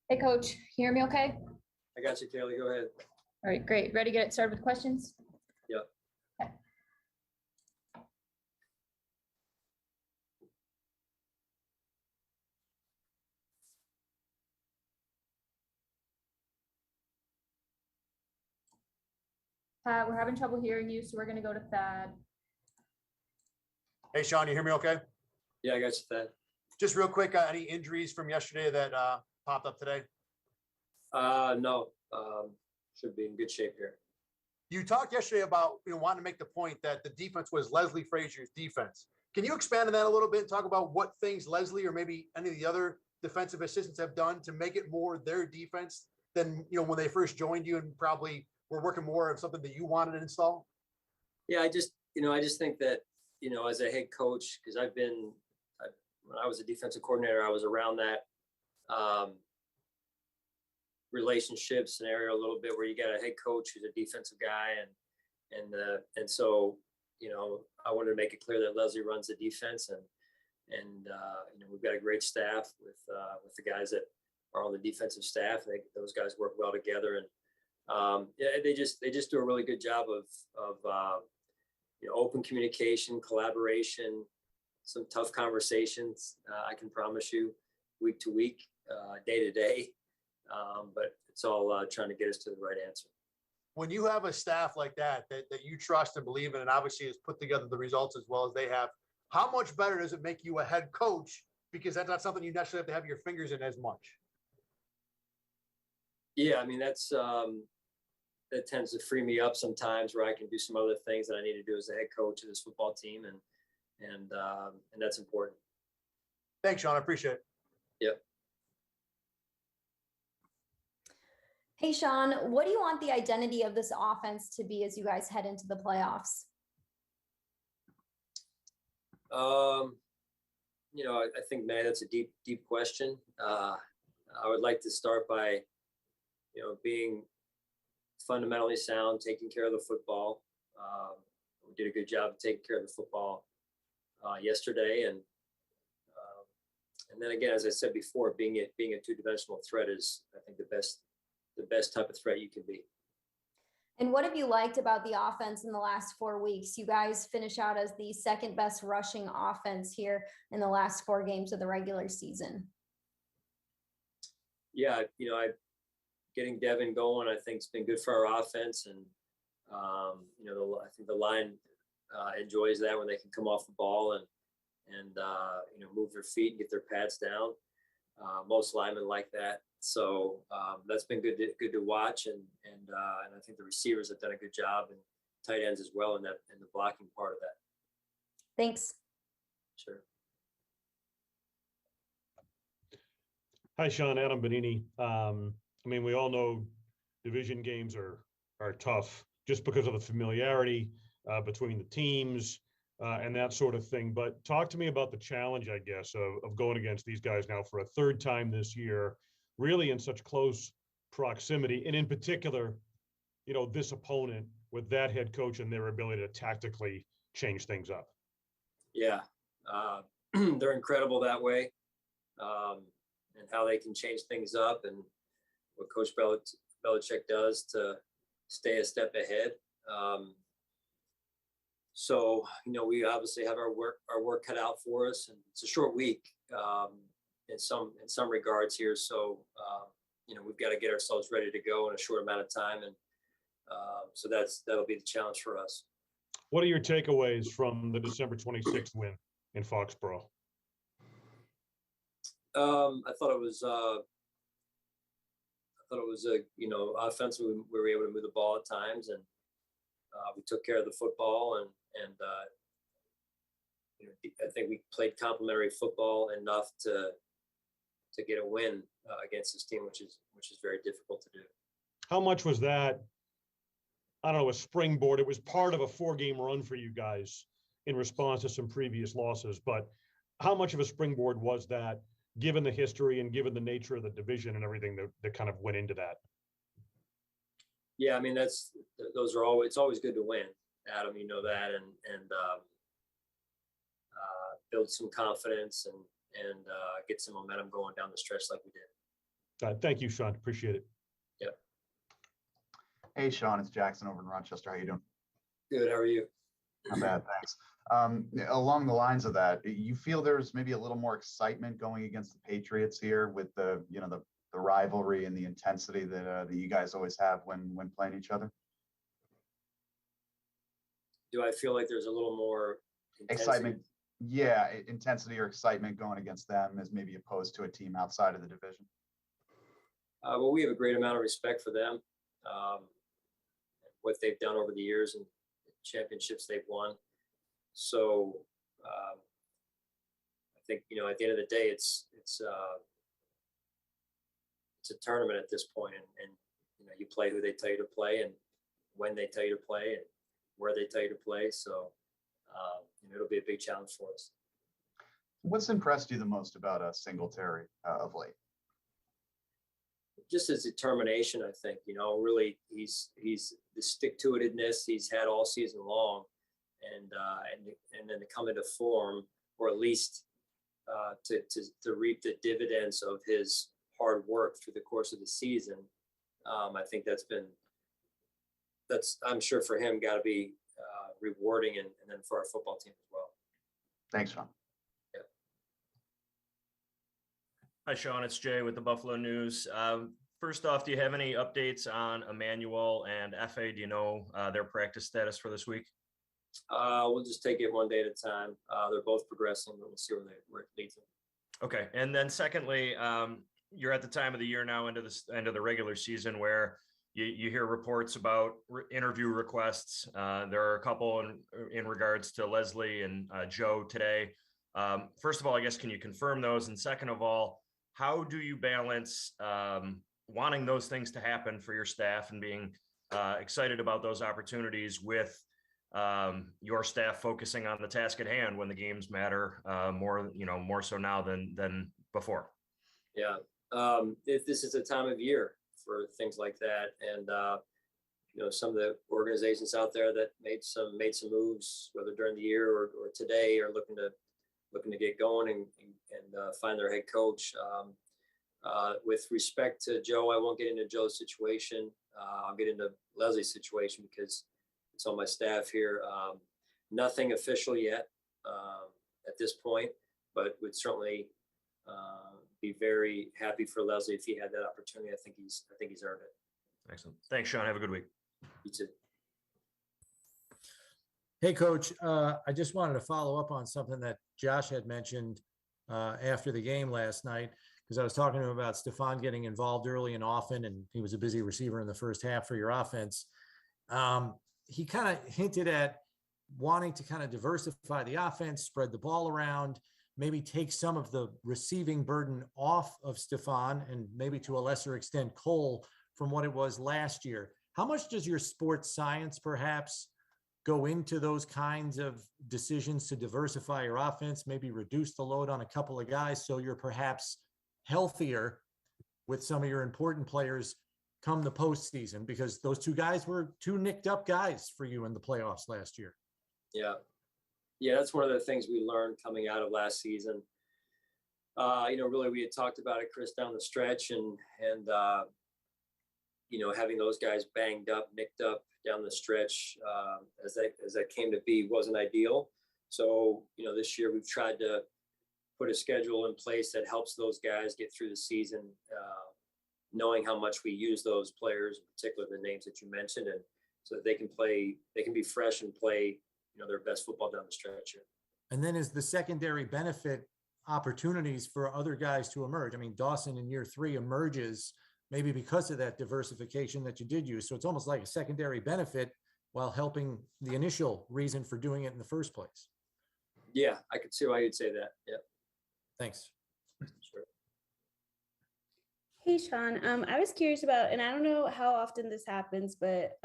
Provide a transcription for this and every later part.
Hey, Coach, hear me okay? I got you, Kelly. Go ahead. All right, great. Ready to get started with questions? Yep. Okay. We're having trouble hearing you, so we're going to go to Thad. Hey, Sean, you hear me okay? Yeah, I got you, Thad. Just real quick, any injuries from yesterday that popped up today? No. Should be in good shape here. You talked yesterday about wanting to make the point that the defense was Leslie Frazier's defense. Can you expand on that a little bit and talk about what things Leslie or maybe any of the other defensive assistants have done to make it more their defense than when they first joined you and probably were working more of something that you wanted to install? Yeah, I just think that as a head coach, because when I was a defensive coordinator, I was around that relationship scenario a little bit where you got a head coach who's a defensive guy, and so I wanted to make it clear that Leslie runs the defense, and we've got a great staff with the guys that are on the defensive staff. Those guys work well together, and they just do a really good job of open communication, collaboration, some tough conversations. I can promise you, week to week, day to day. But it's all trying to get us to the right answer. When you have a staff like that you trust and believe in, and obviously has put together the results as well as they have, how much better does it make you a head coach? Because that's not something you necessarily have to have your fingers in as much. Yeah, I mean, that tends to free me up sometimes where I can do some other things that I need to do as a head coach of this football team, and that's important. Thanks, Sean. I appreciate it. Yep. Hey, Sean, what do you want the identity of this offense to be as you guys head into the playoffs? I think, man, that's a deep question. I would like to start by, being fundamentally sound, taking care of the football. We did a good job of taking care of the football yesterday, and then again, as I said before, being a two-dimensional threat is, I think, the best type of threat you can be. And what have you liked about the offense in the last 4 weeks? You guys finish out as the second best rushing offense here in the last 4 games of the regular season. Yeah, getting Devin going, I think, has been good for our offense, and I think the line enjoys that when they can come off the ball and move their feet and get their pads down. Most linemen like that, so that's been good to watch, and I think the receivers have done a good job, and tight ends as well in the blocking part of that. Thanks. Sure. Hi, Sean. Adam Benini. We all know division games are tough just because of the familiarity between the teams and that sort of thing. But talk to me about the challenge, I guess, of going against these guys now for a third time this year, really in such close proximity. And in particular, this opponent with that head coach and their ability to tactically change things up. Yeah, they're incredible that way, and how they can change things up, and what Coach Belichick does to stay a step ahead. So we obviously have our work cut out for us, and it's a short week in some regards here. So we've got to get ourselves ready to go in a short amount of time, and so that'll be the challenge for us. What are your takeaways from the December 26th win in Foxborough? I thought it was offensively we were able to move the ball at times, and we took care of the football, and I think we played complementary football enough to get a win against this team, which is very difficult to do. How much was that? I don't know, a springboard. It was part of a 4-game run for you guys in response to some previous losses, but how much of a springboard was that, given the history and given the nature of the division and everything that kind of went into that? Yeah, it's always good to win, Adam, that, and build some confidence and get some momentum going down the stretch like we did. Thank you, Sean. Appreciate it. Yep. Hey, Sean, it's Jackson over in Rochester. How you doing? Good. How are you? Not bad, thanks. Along the lines of that, you feel there's maybe a little more excitement going against the Patriots here with the rivalry and the intensity that you guys always have when playing each other? Do I feel like there's a little more Excitement? Yeah, intensity or excitement going against them as maybe opposed to a team outside of the division. Well, we have a great amount of respect for them, what they've done over the years and championships they've won. So I think, at the end of the day, it's a tournament at this point, and you play who they tell you to play and when they tell you to play and where they tell you to play. So it'll be a big challenge for us. What's impressed you the most about Singletary of late? Just his determination, I think. Really, he's the stick-to-itiveness he's had all season long, and then to come into form, or at least to reap the dividends of his hard work through the course of the season. I think that's I'm sure for him got to be rewarding, and then for our football team as well. Thanks, Sean. Yeah. Hi, Sean. It's Jay with the Buffalo News. First off, do you have any updates on Emmanuel and FA? Do you know their practice status for this week? We'll just take it one day at a time. They're both progressing, but we'll see where it leads them. Okay. And then secondly, you're at the time of the year now into the end of the regular season where you hear reports about interview requests. There are a couple in regards to Leslie and Joe today. First of all, I guess, can you confirm those? And second of all, how do you balance wanting those things to happen for your staff and being excited about those opportunities with your staff focusing on the task at hand when the games matter more so now than before? Yeah. If this is a time of year for things like that, and some of the organizations out there that made some moves, whether during the year or today, are looking to get going and find their head coach. With respect to Joe, I won't get into Joe's situation. I'll get into Leslie's situation because it's on my staff here. Nothing official yet at this point, but would certainly be very happy for Leslie if he had that opportunity. I think he's earned it. Excellent. Thanks, Sean. Have a good week. You too. Hey, Coach. I just wanted to follow up on something that Josh had mentioned after the game last night, because I was talking to him about Stefon getting involved early and often, and he was a busy receiver in the first half for your offense. He kind of hinted at wanting to kind of diversify the offense, spread the ball around, maybe take some of the receiving burden off of Stefon and maybe to a lesser extent Cole from what it was last year. How much does your sports science perhaps go into those kinds of decisions to diversify your offense, maybe reduce the load on a couple of guys so you're perhaps healthier with some of your important players come the postseason? Because those two guys were two nicked up guys for you in the playoffs last year. Yeah, that's one of the things we learned coming out of last season. Really, we had talked about it, Chris, down the stretch, and having those guys banged up, nicked up down the stretch as that came to be wasn't ideal. So, this year we've tried to put a schedule in place that helps those guys get through the season, knowing how much we use those players, in particular the names that you mentioned, and so that they can be fresh and play their best football down the stretch here. And then is the secondary benefit opportunities for other guys to emerge? I mean, Dawson in year 3 emerges maybe because of that diversification that you did use. So it's almost like a secondary benefit while helping the initial reason for doing it in the first place. Yeah, I could see why you'd say that. Yeah. Thanks. Sure. Hey, Sean, I was curious about, and I don't know how often this happens, but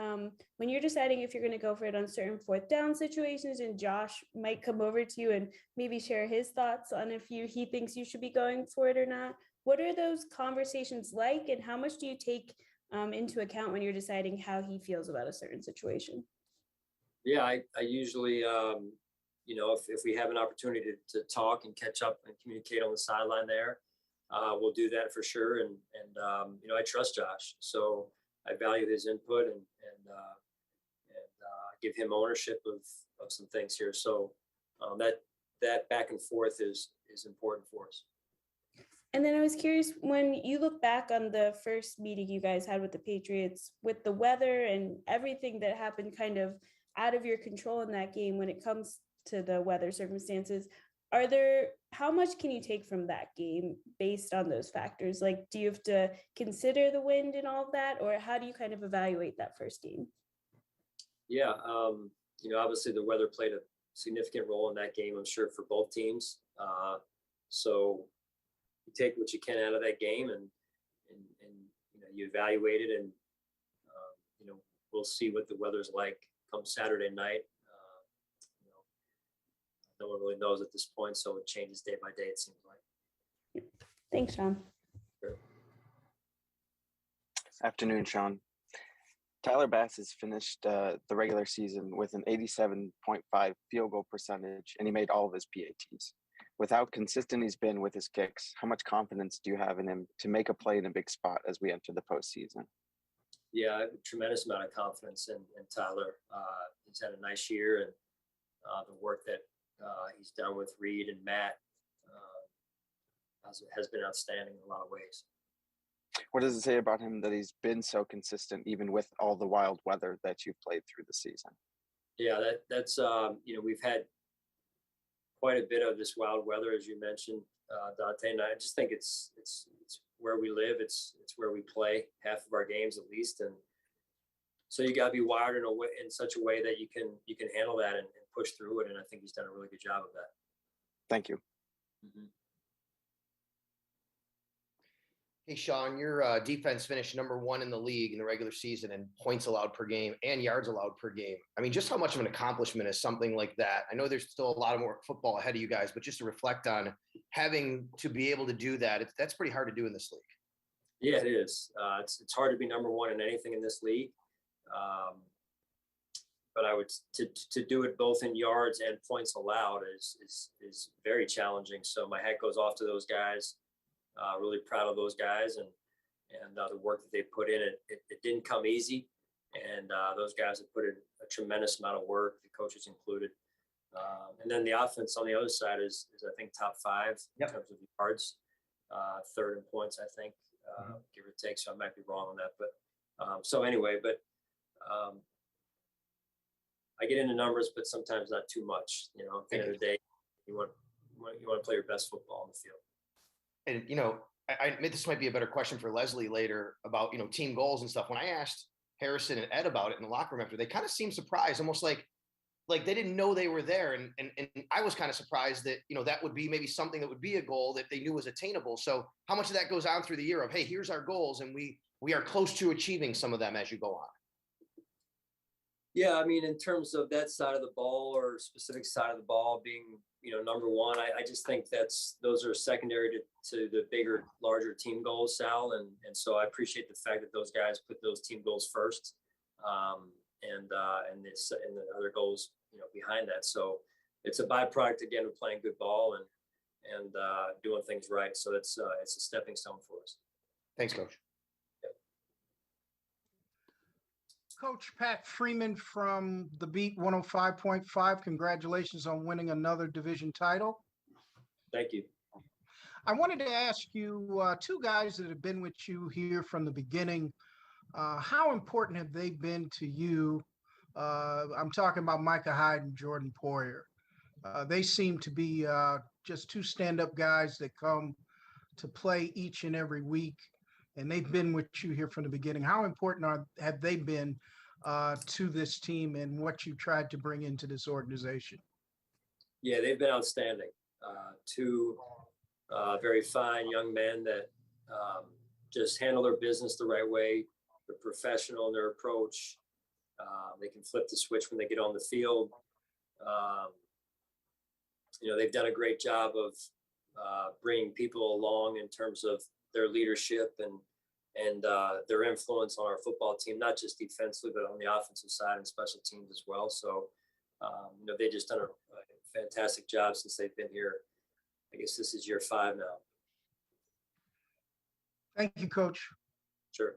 when you're deciding if you're going to go for it on certain fourth down situations, and Josh might come over to you and maybe share his thoughts on if he thinks you should be going for it or not, what are those conversations like, and how much do you take into account when you're deciding how he feels about a certain situation? Yeah, I usually, if we have an opportunity to talk and catch up and communicate on the sideline there, we'll do that for sure. And I trust Josh, so I value his input and give him ownership of some things here. So that back and forth is important for us. And then I was curious, when you look back on the first meeting you guys had with the Patriots, with the weather and everything that happened kind of out of your control in that game when it comes to the weather circumstances, how much can you take from that game based on those factors? Like, do you have to consider the wind and all of that, or how do you kind of evaluate that first game? Yeah, obviously the weather played a significant role in that game, I'm sure, for both teams. So you take what you can out of that game and you evaluate it, and we'll see what the weather's like come Saturday night. No one really knows at this point, so it changes day by day, it seems like. Thanks, Sean. Sure. Afternoon, Sean. Tyler Bass has finished the regular season with an 87.5 field goal percentage, and he made all of his PATs. With how consistent he's been with his kicks, how much confidence do you have in him to make a play in a big spot as we enter the postseason? Yeah, I have a tremendous amount of confidence in Tyler. He's had a nice year, and the work that he's done with Reed and Matt has been outstanding in a lot of ways. What does it say about him that he's been so consistent, even with all the wild weather that you've played through the season? Yeah, that's we've had quite a bit of this wild weather, as you mentioned, Dante, and I just think it's where we live. It's where we play half of our games at least, and so you got to be wired in such a way that you can handle that and push through it. And I think he's done a really good job of that. Thank you. Mm-hmm. Hey, Sean, your defense finished #1 in the league in the regular season in points allowed per game and yards allowed per game. I mean, just how much of an accomplishment is something like that? I know there's still a lot of more football ahead of you guys, but just to reflect on having to be able to do that, that's pretty hard to do in this league. Yeah, it is. It's hard to be #1 in anything in this league. But I would to do it both in yards and points allowed is very challenging. So my hat goes off to those guys. Really proud of those guys and the work that they put in. It didn't come easy, and those guys have put in a tremendous amount of work, the coaches included. And then the offense on the other side is I think top 5 in terms of yards, 3rd in points, I think, give or take. So I might be wrong on that, but so anyway, but I get into numbers, but sometimes not too much. At the end of the day, you want to play your best football on the field. And, I this might be a better question for Leslie later about, team goals and stuff. When I asked Harrison and Ed about it in the locker room after, they kind of seemed surprised, almost like they didn't know they were there. And I was kind of surprised that, that would be maybe something that would be a goal that they knew was attainable. So how much of that goes on through the year of, hey, here's our goals, and we are close to achieving some of them as you go on? Yeah, I mean, in terms of that side of the ball or specific side of the ball being, #1, I just think those are secondary to the bigger, larger team goals, Sal. And so I appreciate the fact that those guys put those team goals first, and the other goals, behind that. So it's a byproduct again of playing good ball and doing things right. So it's a stepping stone for us. Thanks, Coach. Coach Pat Freeman from the Beat 105.5. Congratulations on winning another division title. Thank you. I wanted to ask you, 2 guys that have been with you here from the beginning, how important have they been to you? I'm talking about Micah Hyde and Jordan Poyer. They seem to be just 2 stand-up guys that come to play each and every week, and they've been with you here from the beginning. How important have they been to this team and what you tried to bring into this organization? Yeah, they've been outstanding. 2 very fine young men that just handle their business the right way. They're professional in their approach. They can flip the switch when they get on the field. They've done a great job of bringing people along in terms of their leadership and their influence on our football team, not just defensively, but on the offensive side and special teams as well. So, they've just done a fantastic job since they've been here. I guess this is year 5 now. Thank you, Coach. Sure.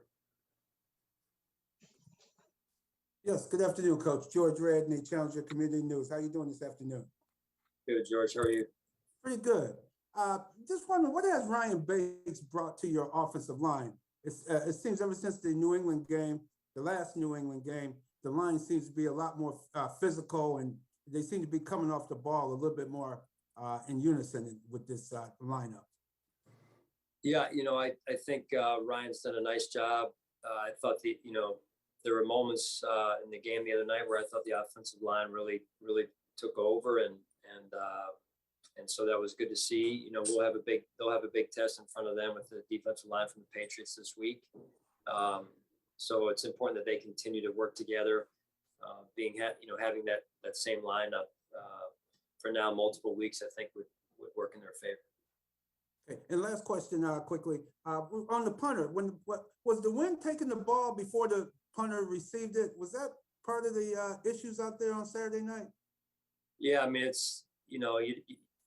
Yes, good afternoon, Coach. George Radney, Challenger Community News. How are you doing this afternoon? Good, George. How are you? Pretty good. Just wondering, what has Ryan Bates brought to your offensive line? It seems ever since the New England game, the last New England game, the line seems to be a lot more physical, and they seem to be coming off the ball a little bit more in unison with this lineup. Yeah, I think Ryan's done a nice job. I thought there were moments in the game the other night where I thought the offensive line really took over, and so that was good to see. They'll have a big test in front of them with the defensive line from the Patriots this week. So it's important that they continue to work together, having that same lineup for now multiple weeks, I think would work in their favor. Okay. And last question, quickly, on the punter, what was the wind taking the ball before the punter received it? Was that part of the issues out there on Saturday night? Yeah, I mean, it's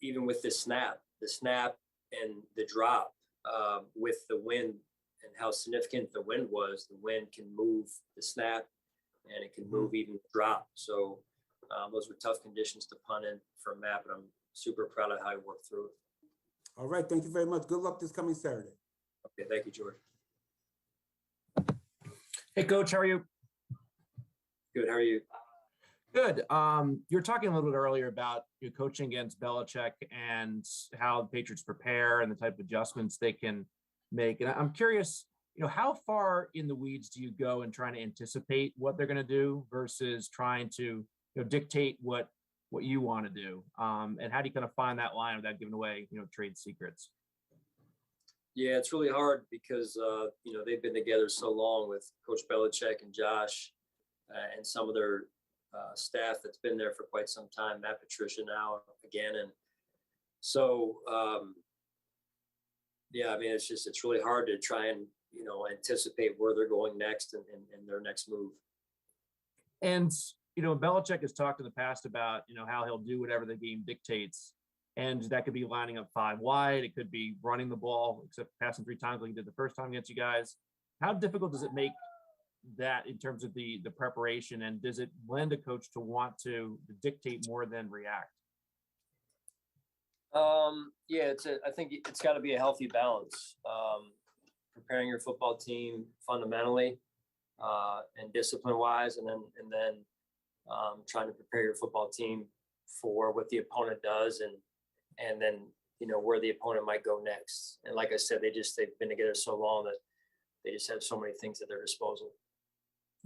even with the snap and the drop with the wind and how significant the wind was, the wind can move the snap and it can move even the drop. So those were tough conditions to punt in for Matt, but I'm super proud of how he worked through it. All right. Thank you very much. Good luck this coming Saturday. Okay. Thank you, George. Hey, Coach, how are you? Good. How are you? Good. You were talking a little bit earlier about you coaching against Belichick and how the Patriots prepare and the type of adjustments they can make. And I'm curious, how far in the weeds do you go in trying to anticipate what they're going to do versus trying to dictate what you want to do? And how do you kind of find that line without giving away, trade secrets? Yeah, it's really hard because, they've been together so long with Coach Belichick and Josh and some of their staff that's been there for quite some time, Matt Patricia now again. And so, it's really hard to try and, anticipate where they're going next and their next move. And, Belichick has talked in the past about, how he'll do whatever the game dictates. And that could be lining up 5 wide. It could be running the ball, except passing 3 times like he did the first time against you guys. How difficult does it make that in terms of the preparation? And does it lend a coach to want to dictate more than react? I think it's got to be a healthy balance. Preparing your football team fundamentally and discipline-wise, and then trying to prepare your football team for what the opponent does, and then where the opponent might go next. And like I said, they've been together so long that they just have so many things at their disposal.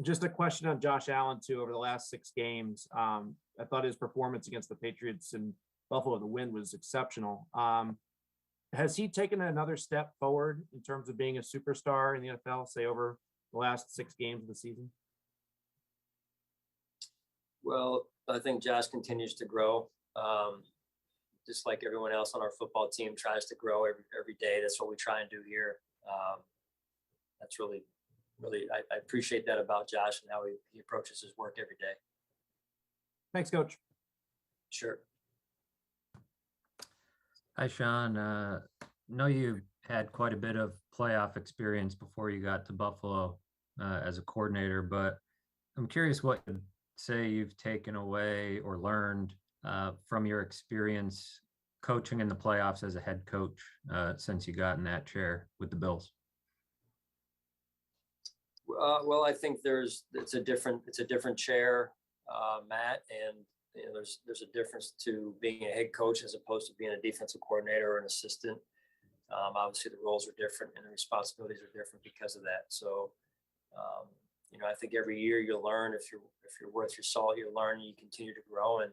Just a question on Josh Allen too. Over the last 6 games, I thought his performance against the Patriots and Buffalo, the win, was exceptional. Has he taken another step forward in terms of being a superstar in the NFL, say over the last 6 games of the season? Well, I think Josh continues to grow. Just like everyone else on our football team tries to grow every day. That's what we try and do here. That's really, I appreciate that about Josh and how he approaches his work every day. Thanks, Coach. Sure. Hi, Sean. Know you had quite a bit of playoff experience before you got to Buffalo as a coordinator, but I'm curious what you'd say you've taken away or learned from your experience coaching in the playoffs as a head coach since you got in that chair with the Bills. Well, I think it's a different chair, Matt, and there's a difference to being a head coach as opposed to being a defensive coordinator or an assistant. Obviously, the roles are different and the responsibilities are different because of that. So, I think every year you learn. If you're worth your salt, you learn. And you continue to grow, and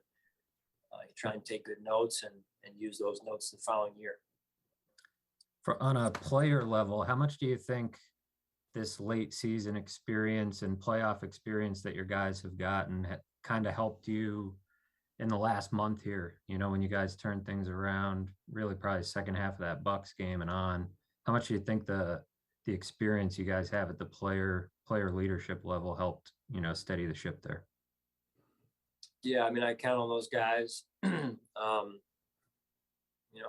you try and take good notes and use those notes the following year. On a player level, how much do you think this late season experience and playoff experience that your guys have gotten kind of helped you in the last month here, when you guys turned things around, really probably second half of that Bucs game and on? How much do you think the experience you guys have at the player leadership level helped, steady the ship there? Yeah, I mean, I count on those guys.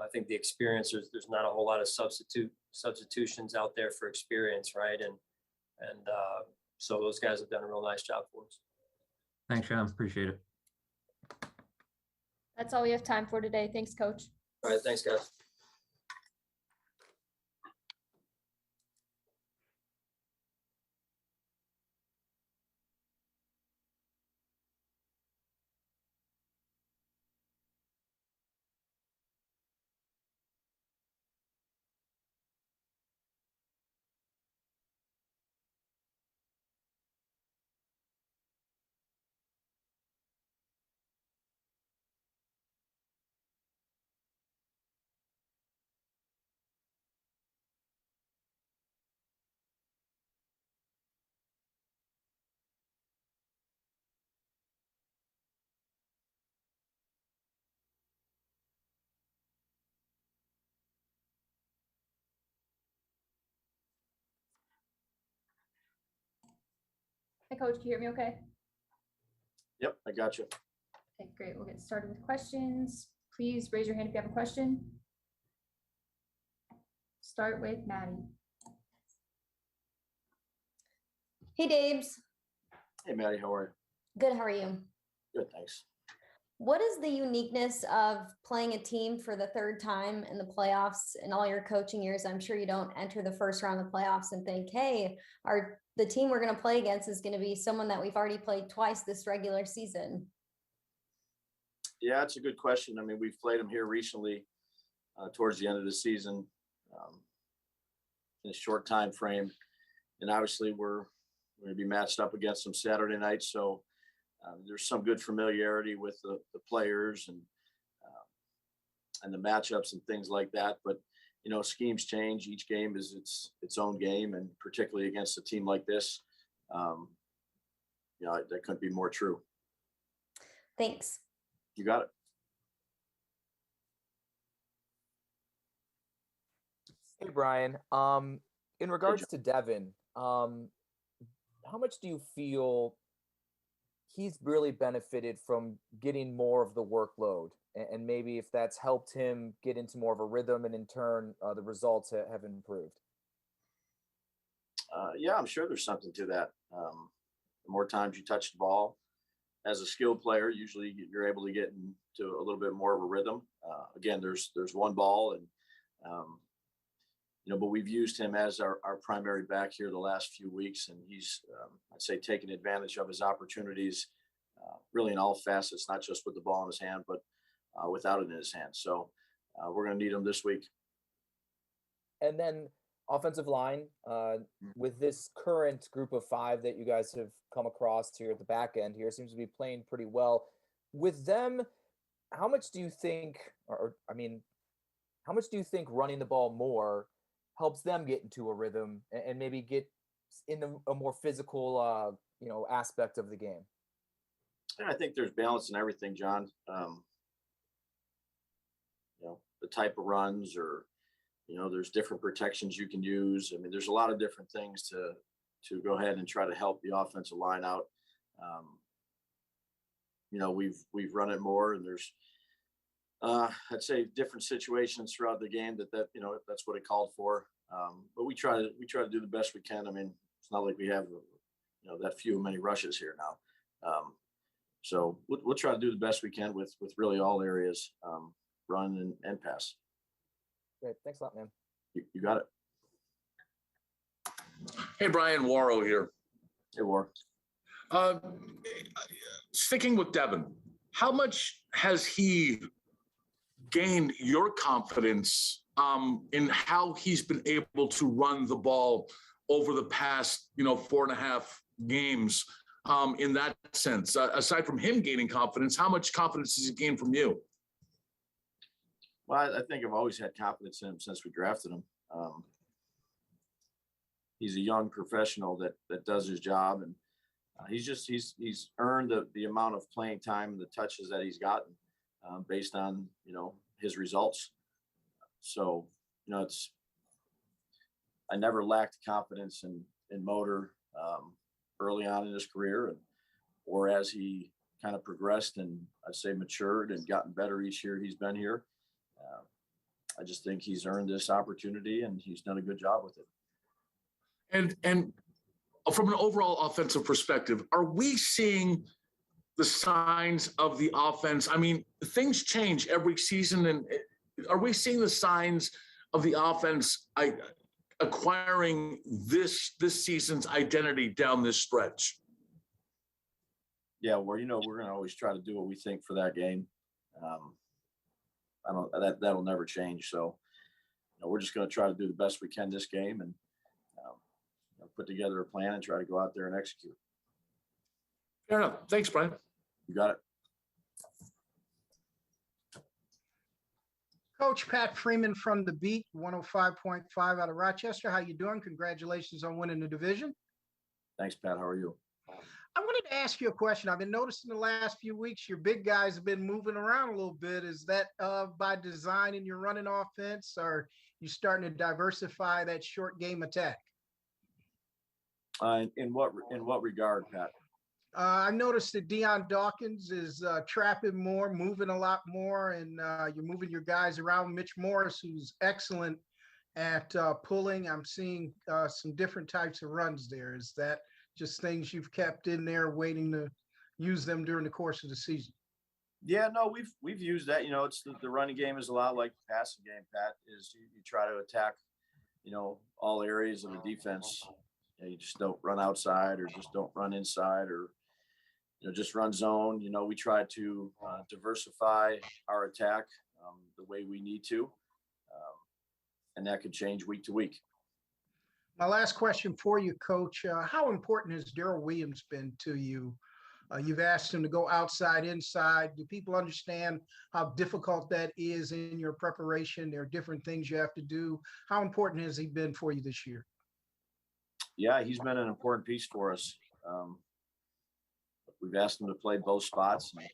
I think the experience, there's not a whole lot of substitute substitutions out there for experience, right? And so those guys have done a real nice job for us. Thanks, Sean. Appreciate it. That's all we have time for today. Thanks, Coach. All right, thanks, guys. Hey, Coach, can you hear me okay? Yep, I got you. Okay, great. We'll get started with questions. Please raise your hand if you have a question. Start with Maddie. Hey, Dabes. Hey, Maddie, how are you? Good, how are you? Good, thanks. What is the uniqueness of playing a team for the third time in the playoffs in all your coaching years? I'm sure you don't enter the first round of the playoffs and think, hey, the team we're going to play against is going to be someone that we've already played twice this regular season. Yeah, it's a good question. I mean, we've played them here recently towards the end of the season in a short time frame. And obviously we're going to be matched up against them Saturday night. So there's some good familiarity with the players and the matchups and things like that. But, you know, schemes change. Each game is its own game. And particularly against a team like this, you know, that couldn't be more true. Thanks. You got it. Hey, Brian. In regards to Devin, how much do you feel he's really benefited from getting more of the workload, and maybe if that's helped him get into more of a rhythm, and in turn, the results have improved? Yeah, I'm sure there's something to that. The more times you touch the ball as a skilled player, usually you're able to get into a little bit more of a rhythm. Again, there's one ball, and you know, but we've used him as our primary back here the last few weeks, and he's, I'd say, taking advantage of his opportunities, really in all facets, not just with the ball in his hand, but without it in his hand. So we're going to need him this week. And then offensive line, with this current group of 5 that you guys have come across here at the back end here, seems to be playing pretty well. With them, how much do you think, how much do you think running the ball more helps them get into a rhythm and maybe get in a more physical, you know, aspect of the game? And I think there's balance in everything, John. You know, the type of runs, or, you know, there's different protections you can use. I mean, there's a lot of different things to go ahead and try to help the offensive line out. You know, we've run it more, and there's, I'd say, different situations throughout the game that you know, that's what it called for. But we try to do the best we can. I mean, it's not like we have, you know, that many rushes here now. So we'll try to do the best we can with really all areas, run and pass. Great, thanks a lot, man. You got it. Hey, Brian, Warrow here. Hey, War. Sticking with Devin, how much has he gained your confidence in how he's been able to run the ball over the past, you know, 4.5 games, in that sense? Aside from him gaining confidence, how much confidence has he gained from you? Well, I think I've always had confidence in him since we drafted him. He's a young professional that does his job, and he's earned the amount of playing time and the touches that he's gotten based on, you know, his results. So, you know, I never lacked confidence in Motor early on in his career, or as he kind of progressed and, I'd say, matured and gotten better each year he's been here. I just think he's earned this opportunity and he's done a good job with it. And from an overall offensive perspective, are we seeing the signs of the offense? I mean, things change every season, and are we seeing the signs of the offense acquiring this season's identity down this stretch? Yeah, well, we're going to always try to do what we think for that game. That'll never change. So, we're just going to try to do the best we can this game and put together a plan and try to go out there and execute. Fair enough. Thanks, Brian. You got it. Coach Pat Freeman from the Beat, 105.5 out of Rochester. How you doing? Congratulations on winning the division. Thanks, Pat. How are you? I wanted to ask you a question. I've been noticing the last few weeks your big guys have been moving around a little bit. Is that by design in your running offense, or you starting to diversify that short game attack? In what regard, Pat? I noticed that Deion Dawkins is trapping more, moving a lot more, and you're moving your guys around. Mitch Morris, who's excellent at pulling. I'm seeing some different types of runs there. Is that just things you've kept in there waiting to use them during the course of the season? Yeah, no, we've used that. It's the running game is a lot like the passing game, Pat, is you try to attack, all areas of the defense. You just don't run outside or just don't run inside or, just run zone. We try to diversify our attack the way we need to. And that could change week to week. My last question for you, Coach. How important has Darrell Williams been to you? You've asked him to go outside, inside. Do people understand how difficult that is in your preparation? There are different things you have to do. How important has he been for you this year? Yeah, he's been an important piece for us. We've asked him to play both spots. And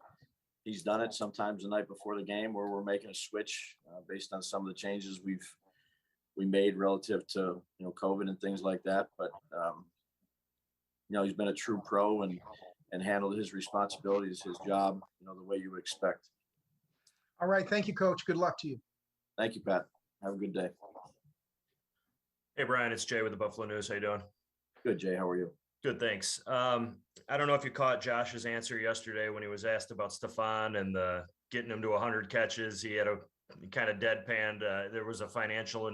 he's done it sometimes the night before the game where we're making a switch based on some of the changes we made relative to COVID and things like that. But he's been a true pro and handled his responsibilities, his job, the way you would expect. All right, thank you, Coach. Good luck to you. Thank you, Pat. Have a good day. Hey, Brian, it's Jay with the Buffalo News. How you doing? Good, Jay. How are you? Good, thanks. I don't know if you caught Josh's answer yesterday when he was asked about Stefon and getting him to 100 catches. He had a kind of deadpanned. There was a financial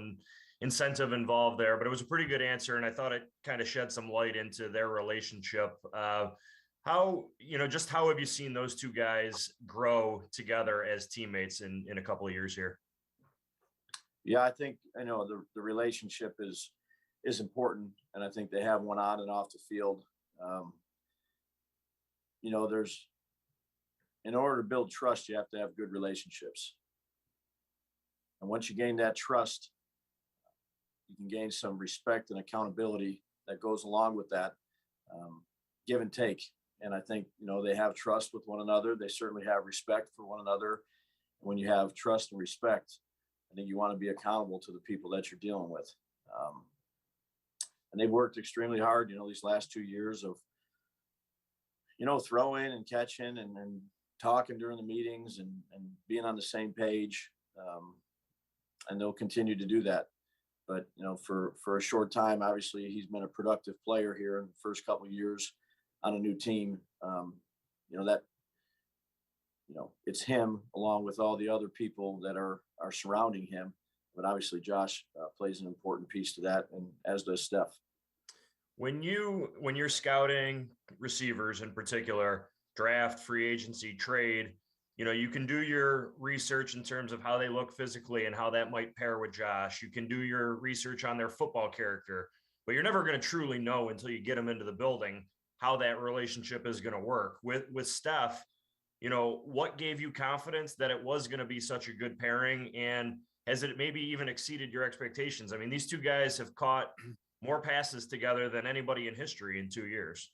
incentive involved there, but it was a pretty good answer, and I thought it kind of shed some light into their relationship. How have you seen those two guys grow together as teammates in a couple of years here? Yeah, I think the relationship is important, and I think they have one on and off the field. In order to build trust, you have to have good relationships. And once you gain that trust, you can gain some respect and accountability that goes along with that, give and take. And I think, they have trust with one another. They certainly have respect for one another. When you have trust and respect, I think you want to be accountable to the people that you're dealing with. And they've worked extremely hard, these last 2 years of, throwing and catching and talking during the meetings and being on the same page. And they'll continue to do that. But, for a short time, obviously he's been a productive player here in the first couple of years on a new team. It's him along with all the other people that are surrounding him. But obviously Josh plays an important piece to that, and as does Steph. When you're scouting receivers in particular, draft, free agency, trade, you can do your research in terms of how they look physically and how that might pair with Josh. You can do your research on their football character, but you're never going to truly know until you get them into the building how that relationship is going to work. With Steph, what gave you confidence that it was going to be such a good pairing, and has it maybe even exceeded your expectations? I mean, these two guys have caught more passes together than anybody in history in 2 years.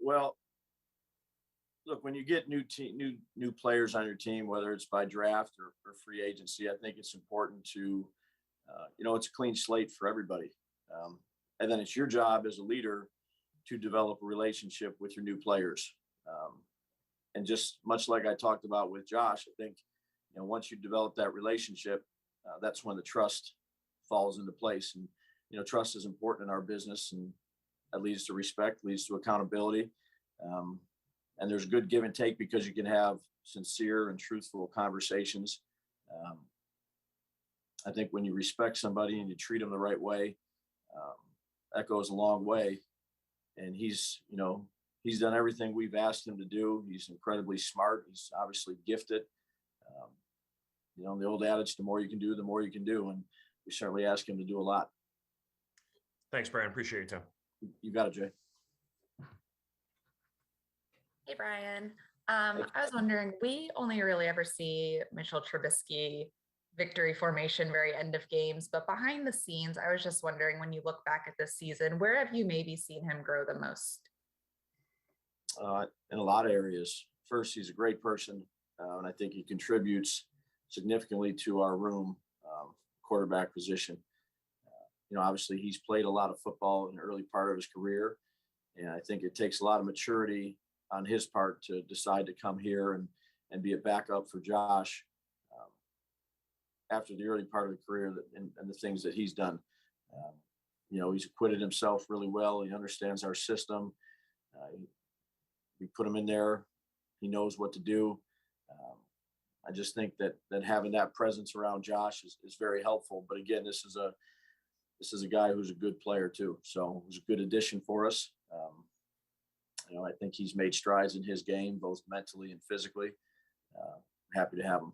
Well, look, when you get new players on your team, whether it's by draft or free agency, I think it's important to, it's a clean slate for everybody. And then it's your job as a leader to develop a relationship with your new players. And just much like I talked about with Josh, I think once you develop that relationship, that's when the trust falls into place. And, trust is important in our business, and that leads to respect, leads to accountability. And there's good give and take because you can have sincere and truthful conversations. I think when you respect somebody and you treat them the right way, that goes a long way. And he's done everything we've asked him to do. He's incredibly smart. He's obviously gifted. The old adage, the more you can do, the more you can do. And we certainly ask him to do a lot. Thanks, Brian. Appreciate you, Tim. You got it, Jay. Hey, Brian. I was wondering, we only really ever see Mitchell Trubisky victory formation very end of games, but behind the scenes, I was just wondering, when you look back at this season, where have you maybe seen him grow the most? In a lot of areas. First, he's a great person, and I think he contributes significantly to our room quarterback position. Obviously, he's played a lot of football in the early part of his career, and I think it takes a lot of maturity on his part to decide to come here and be a backup for Josh after the early part of the career and the things that he's done. He's acquitted himself really well. He understands our system. We put him in there. He knows what to do. I just think that having that presence around Josh is very helpful. But again, this is a guy who's a good player too. So it was a good addition for us. I think he's made strides in his game, both mentally and physically. Happy to have him.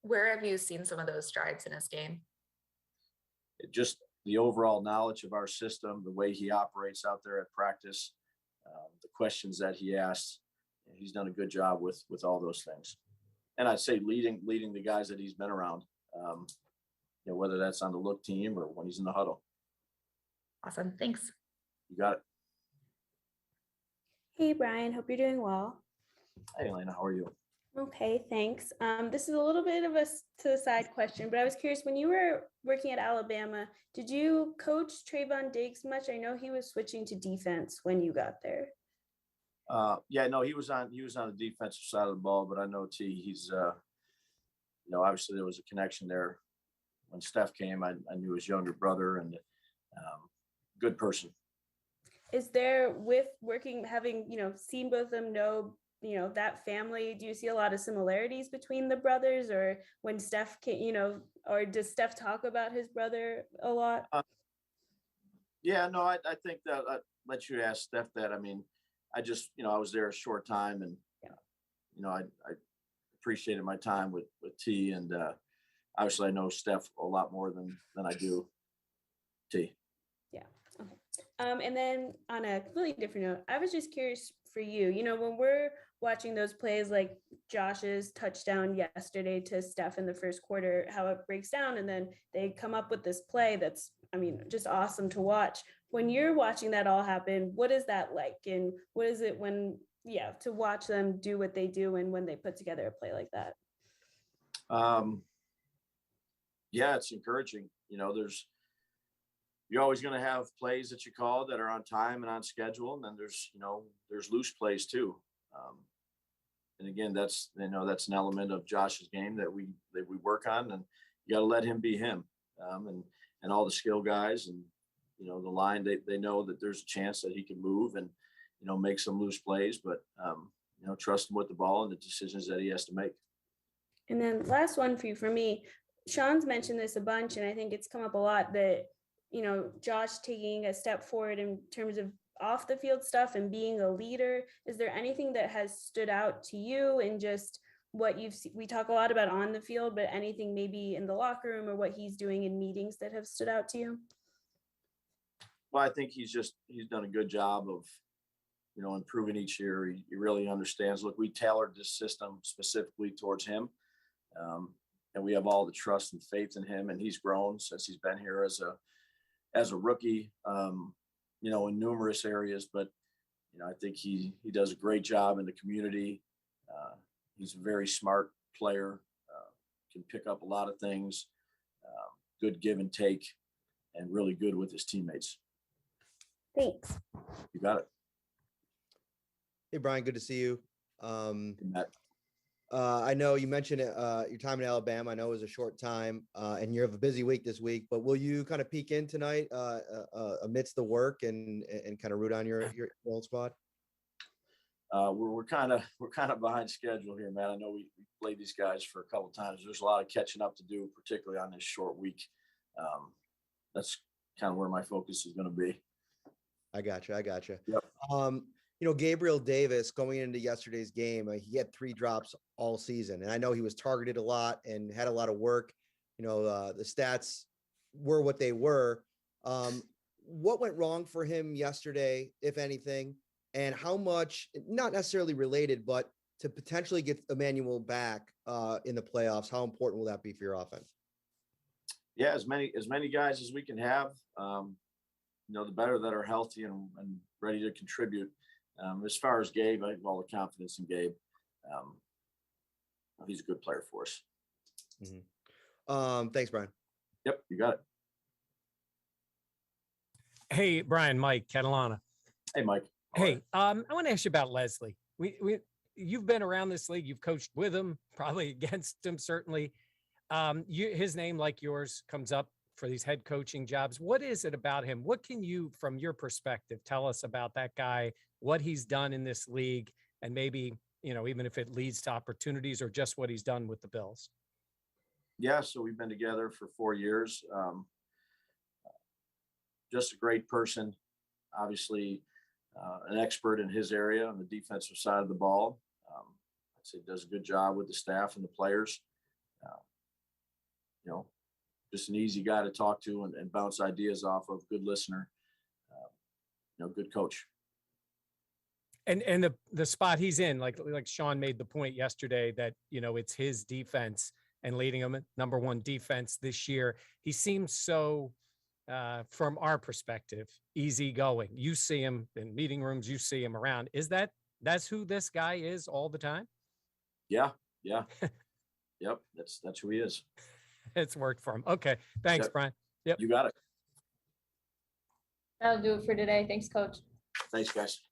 Where have you seen some of those strides in his game? Just the overall knowledge of our system, the way he operates out there at practice, the questions that he asks. He's done a good job with all those things. And I'd say leading the guys that he's been around, whether that's on the look team or when he's in the huddle. Awesome. Thanks. You got it. Hey, Brian. Hope you're doing well. Hey, Elena. How are you? Okay, thanks. This is a little bit of a to the side question, but I was curious, when you were working at Alabama, did you coach Trayvon Diggs much? I know he was switching to defense when you got there. He was on the defensive side of the ball, but I know he's obviously there was a connection there. When Steph came, I knew his younger brother, and good person. Is there, with having seen both of them, that family, do you see a lot of similarities between the brothers, or when Steph came, or does Steph talk about his brother a lot? I think that I'd let you ask Steph that. I mean, I just, I was there a short time, and, I appreciated my time with T, and obviously I know Steph a lot more than I do T. Yeah. Okay. And then on a completely different note, I was just curious for you, when we're watching those plays like Josh's touchdown yesterday to Steph in the first quarter, how it breaks down, and then they come up with this play that's, just awesome to watch. When you're watching that all happen, what is that like? And what is it to watch them do what they do and when they put together a play like that? It's encouraging. You're always going to have plays that you call that are on time and on schedule. And then there's loose plays too. And again, that's an element of Josh's game that we work on, and you got to let him be him. And all the skill guys and, the line, they know that there's a chance that he can move and, make some loose plays, but, trust him with the ball and the decisions that he has to make. And then last one for me, Sean's mentioned this a bunch, and I think it's come up a lot that, Josh taking a step forward in terms of off the field stuff and being a leader. Is there anything that has stood out to you in just what you've seen? We talk a lot about on the field, but anything maybe in the locker room or what he's doing in meetings that have stood out to you? Well, I think he's done a good job of, improving each year. He really understands. Look, we tailored this system specifically towards him. And we have all the trust and faith in him, and he's grown since he's been here as a rookie, in numerous areas, but, I think he does a great job in the community. He's a very smart player, can pick up a lot of things, good give and take, and really good with his teammates. Thanks. You got it. Hey, Brian, good to see you. I know you mentioned your time in Alabama. I know it was a short time, and you have a busy week this week. But will you kind of peek in tonight amidst the work and kind of root on your old squad? We're kind of behind schedule here, man. I know we played these guys for a couple of times. There's a lot of catching up to do, particularly on this short week. That's kind of where my focus is going to be. I gotcha. Yep. Gabriel Davis going into yesterday's game, he had 3 drops all season, and I know he was targeted a lot and had a lot of work. The stats were what they were. What went wrong for him yesterday, if anything, and how much, not necessarily related, but to potentially get Emmanuel back in the playoffs, how important will that be for your offense? Yeah, as many guys as we can have. The better that are healthy and ready to contribute. As far as Gabe, I have all the confidence in Gabe. He's a good player for us. Mm-hmm. Thanks, Brian. Yep, you got it. Hey, Brian, Mike Catalana. Hey, Mike. Hey, I want to ask you about Leslie. You've been around this league. You've coached with him, probably against him, certainly. His name, like yours, comes up for these head coaching jobs. What is it about him? What can you, from your perspective, tell us about that guy, what he's done in this league, and maybe, even if it leads to opportunities or just what he's done with the Bills? Yeah, so we've been together for 4 years. Just a great person, obviously an expert in his area on the defensive side of the ball. I'd say does a good job with the staff and the players. Just an easy guy to talk to and bounce ideas off of. Good listener, good coach. And the spot he's in, like Sean made the point yesterday that, it's his defense and leading them number 1 defense this year. He seems so, from our perspective, easygoing. You see him in meeting rooms, you see him around. That's who this guy is all the time? Yeah. Yep. That's who he is. It's worked for him. Okay. Thanks, Yep. Brian. Yep. You got it. That'll do it for today. Thanks, Coach. Thanks, guys.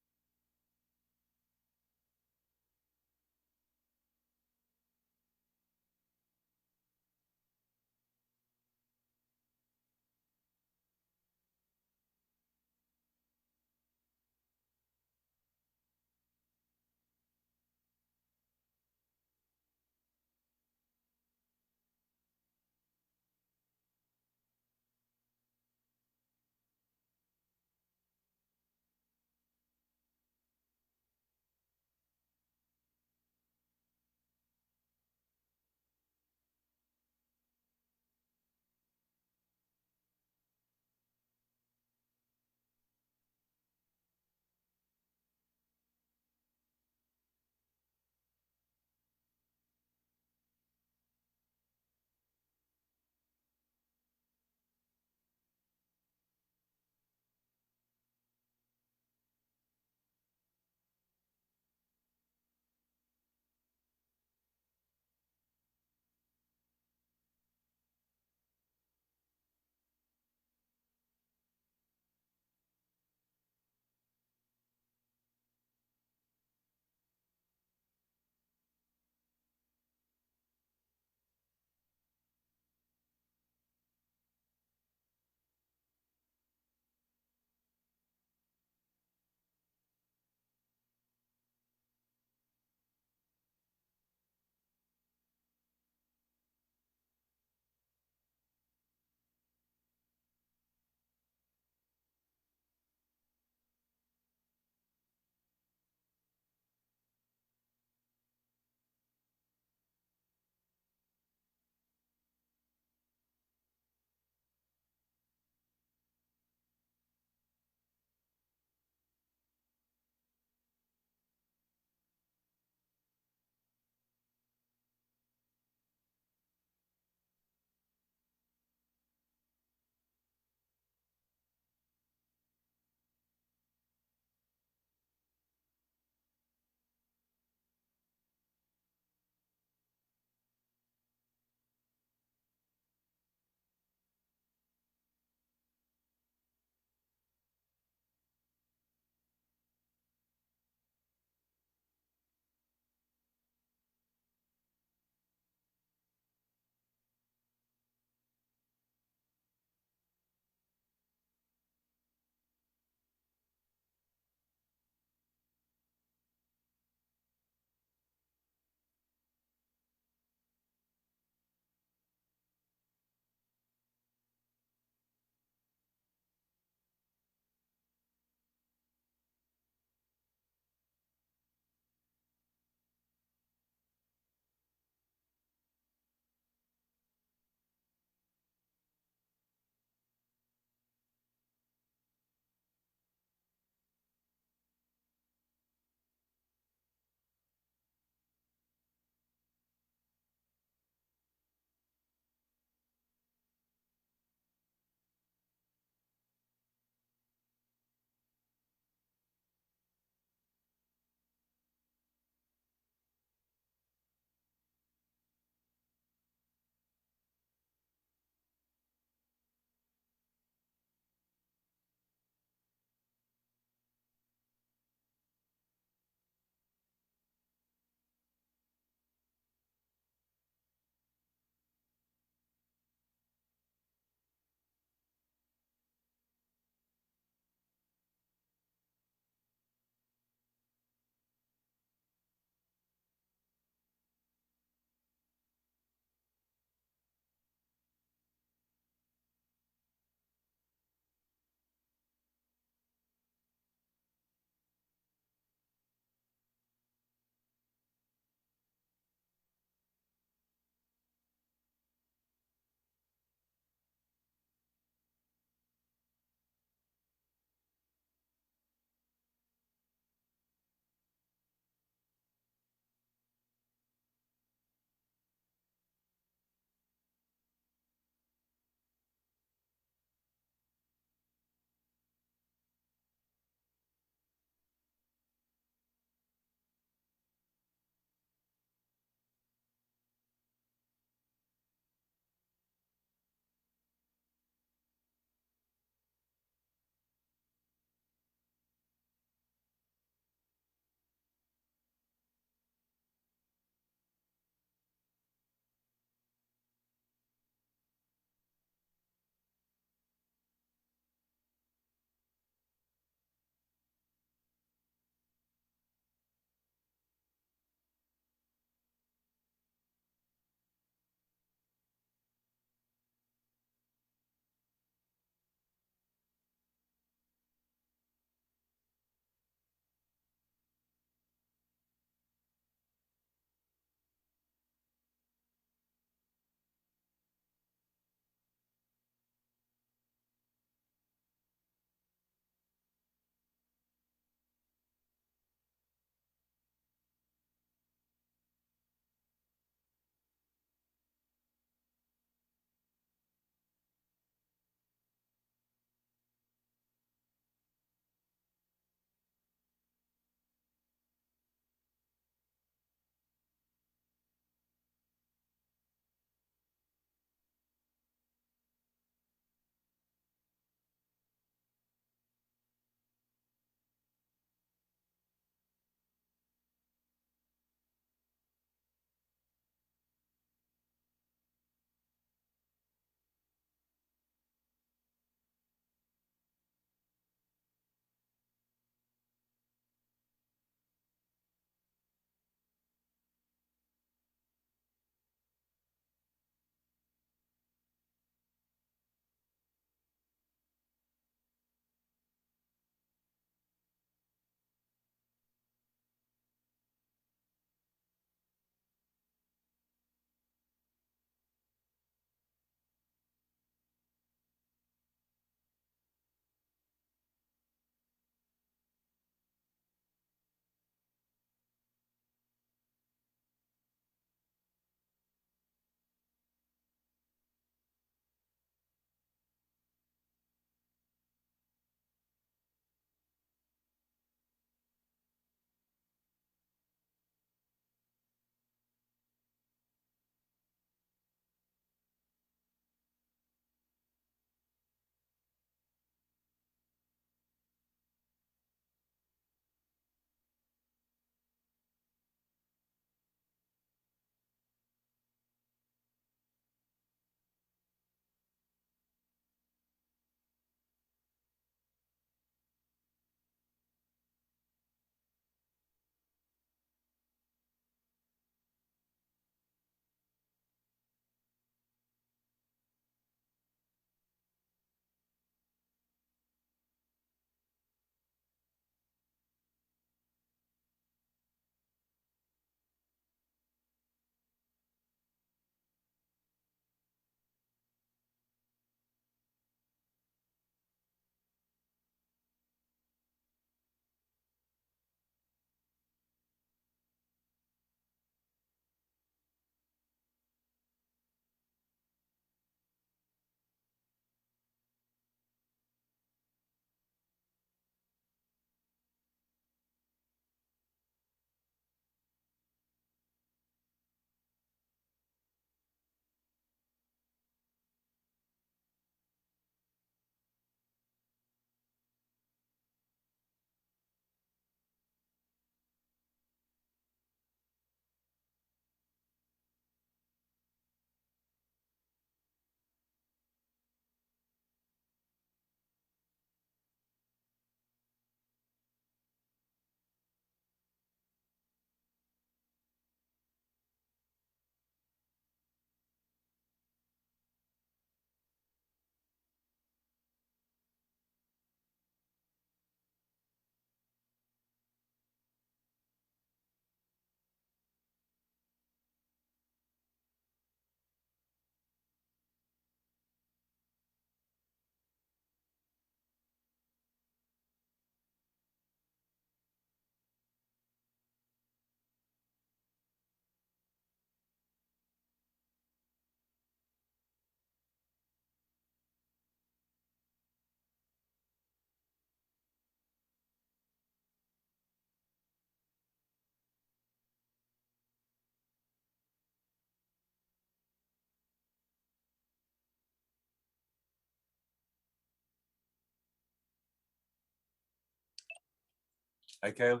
Hi, Kaylee.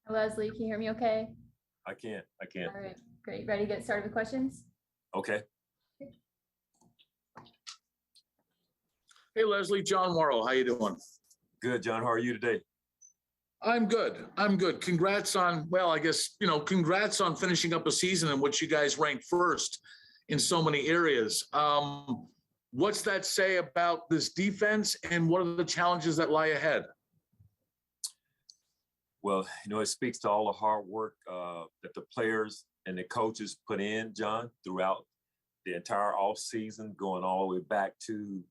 Leslie, can you hear me okay? I can't. All right, great. Ready to get started with questions? Okay. Hey, Leslie, John Morrow. How you doing? Good, John. How are you today? I'm good. I'm good. Congrats on, well, I guess, congrats on finishing up a season in which you guys ranked first in so many areas. What's that say about this defense, and what are the challenges that lie ahead? Well, it speaks to all the hard work that the players and the coaches put in, John, throughout the entire offseason, going all the way back to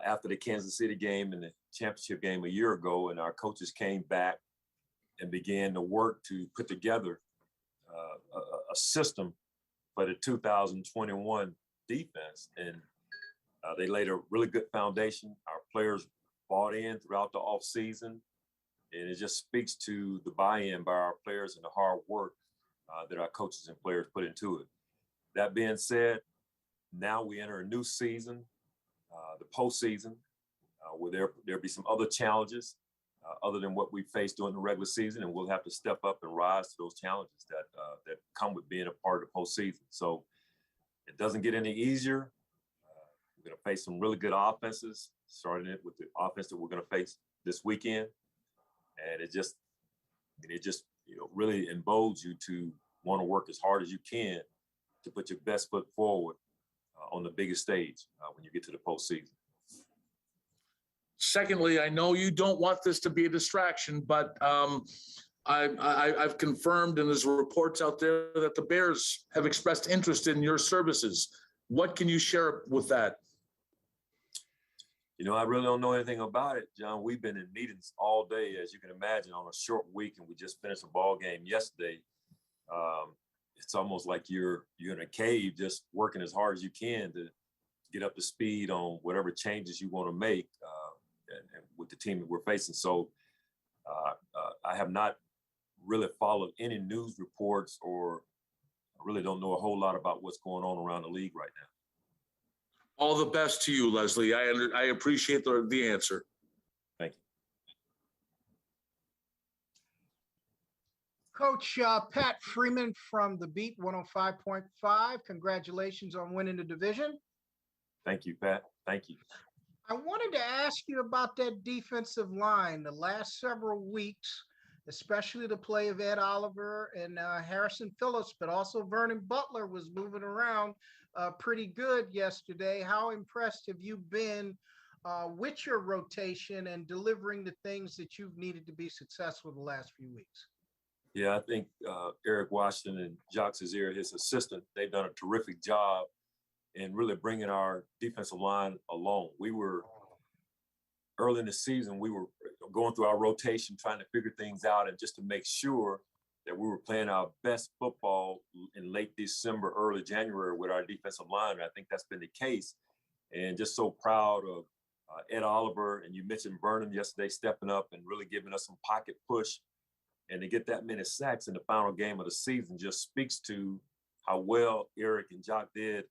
after the Kansas City game and the championship game a year ago. And our coaches came back and began to work to put together a system for the 2021 defense. And they laid a really good foundation. Our players bought in throughout the offseason. And it just speaks to the buy-in by our players and the hard work that our coaches and players put into it. That being said, now we enter a new season, the postseason, where there'll be some other challenges other than what we faced during the regular season, and we'll have to step up and rise to those challenges that come with being a part of the postseason. So it doesn't get any easier. We're going to face some really good offenses, starting it with the offense that we're going to face this weekend. And it just really emboldens you to want to work as hard as you can to put your best foot forward on the biggest stage when you get to the postseason. Secondly, I know you don't want this to be a distraction, but I've confirmed, and there's reports out there that the Bears have expressed interest in your services. What can you share with that? I really don't know anything about it, John. We've been in meetings all day, as you can imagine, on a short week, and we just finished a ball game yesterday. It's almost like you're in a cave, just working as hard as you can to get up to speed on whatever changes you want to make and with the team that we're facing. So I have not really followed any news reports, or I really don't know a whole lot about what's going on around the league right now. All the best to you, Leslie. I appreciate the answer. Thank you. Coach Pat Freeman from the Beat 105.5. Congratulations on winning the division. Thank you, Pat. Thank you. I wanted to ask you about that defensive line the last several weeks, especially the play of Ed Oliver and Harrison Phillips, but also Vernon Butler was moving around pretty good yesterday. How impressed have you been with your rotation and delivering the things that you've needed to be successful the last few weeks? Yeah, I think Eric Washington and Jacques Cesaire, his assistant, they've done a terrific job in really bringing our defensive line along. We were, early in the season, we were going through our rotation, trying to figure things out, and just to make sure that we were playing our best football in late December, early January with our defensive line. And I think that's been the case. And just so proud of Ed Oliver, and you mentioned Vernon yesterday, stepping up and really giving us some pocket push. And to get that many sacks in the final game of the season just speaks to how well Eric and Jock did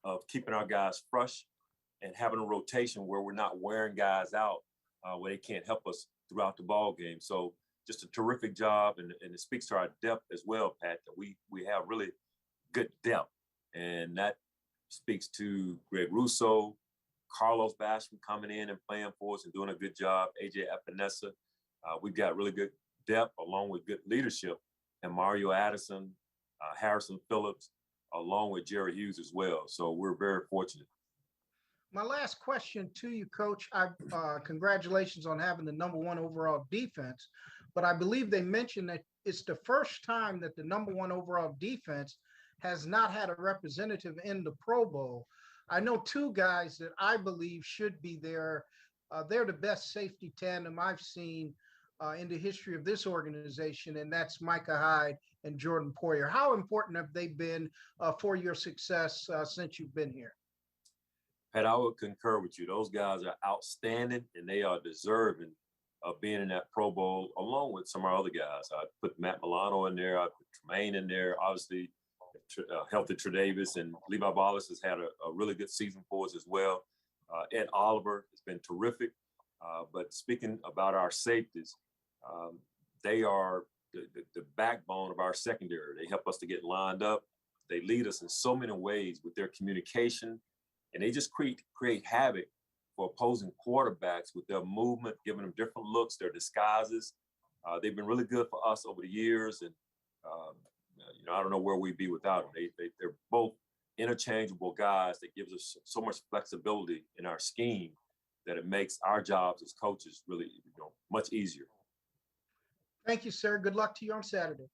of keeping our guys fresh and having a rotation where we're not wearing guys out where they can't help us throughout the ball game. So just a terrific job, and it speaks to our depth as well, Pat, that we have really good depth. And that speaks to Greg Russo, Carlos Basham coming in and playing for us and doing a good job, AJ Epinesa. We've got really good depth along with good leadership, and Mario Addison, Harrison Phillips, along with Jerry Hughes as well. So we're very fortunate. My last question to you, Coach. Congratulations on having the #1 overall defense, but I believe they mentioned that it's the first time that the #1 overall defense has not had a representative in the Pro Bowl. I know two guys that I believe should be there. They're the best safety tandem I've seen in the history of this organization, and that's Micah Hyde and Jordan Poyer. How important have they been for your success since you've been here? Pat, I would concur with you. Those guys are outstanding, and they are deserving of being in that Pro Bowl, along with some of our other guys. I put Matt Milano in there. I put Tremaine in there. Obviously, healthy Tre'Davious, and Levi Wallace has had a really good season for us as well. Ed Oliver has been terrific. But speaking about our safeties, they are the backbone of our secondary. They help us to get lined up. They lead us in so many ways with their communication, and they just create havoc for opposing quarterbacks with their movement, giving them different looks, their disguises. They've been really good for us over the years, and I don't know where we'd be without them. They're both interchangeable guys that gives us so much flexibility in our scheme that it makes our jobs as coaches really much easier. Thank you, sir. Good luck to you on Saturday.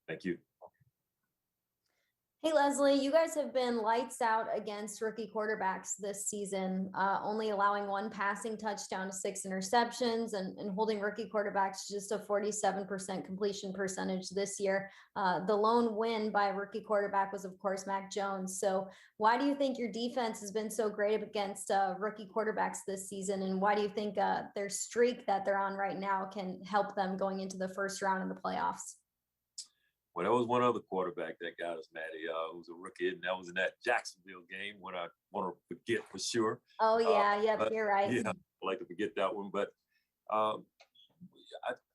Thank you. Hey, Leslie, you guys have been lights out against rookie quarterbacks this season, only allowing 1 passing touchdown to 6 interceptions and holding rookie quarterbacks to just a 47% completion percentage this year. The lone win by a rookie quarterback was, of course, Mac Jones. So why do you think your defense has been so great against rookie quarterbacks this season? And why do you think their streak that they're on right now can help them going into the first round of the playoffs? Well, there was one other quarterback that got us, Maddie, who was a rookie, and that was in that Jacksonville game, what I want to forget for sure. Oh, yeah, you're right. Yeah, I like to forget that one. But I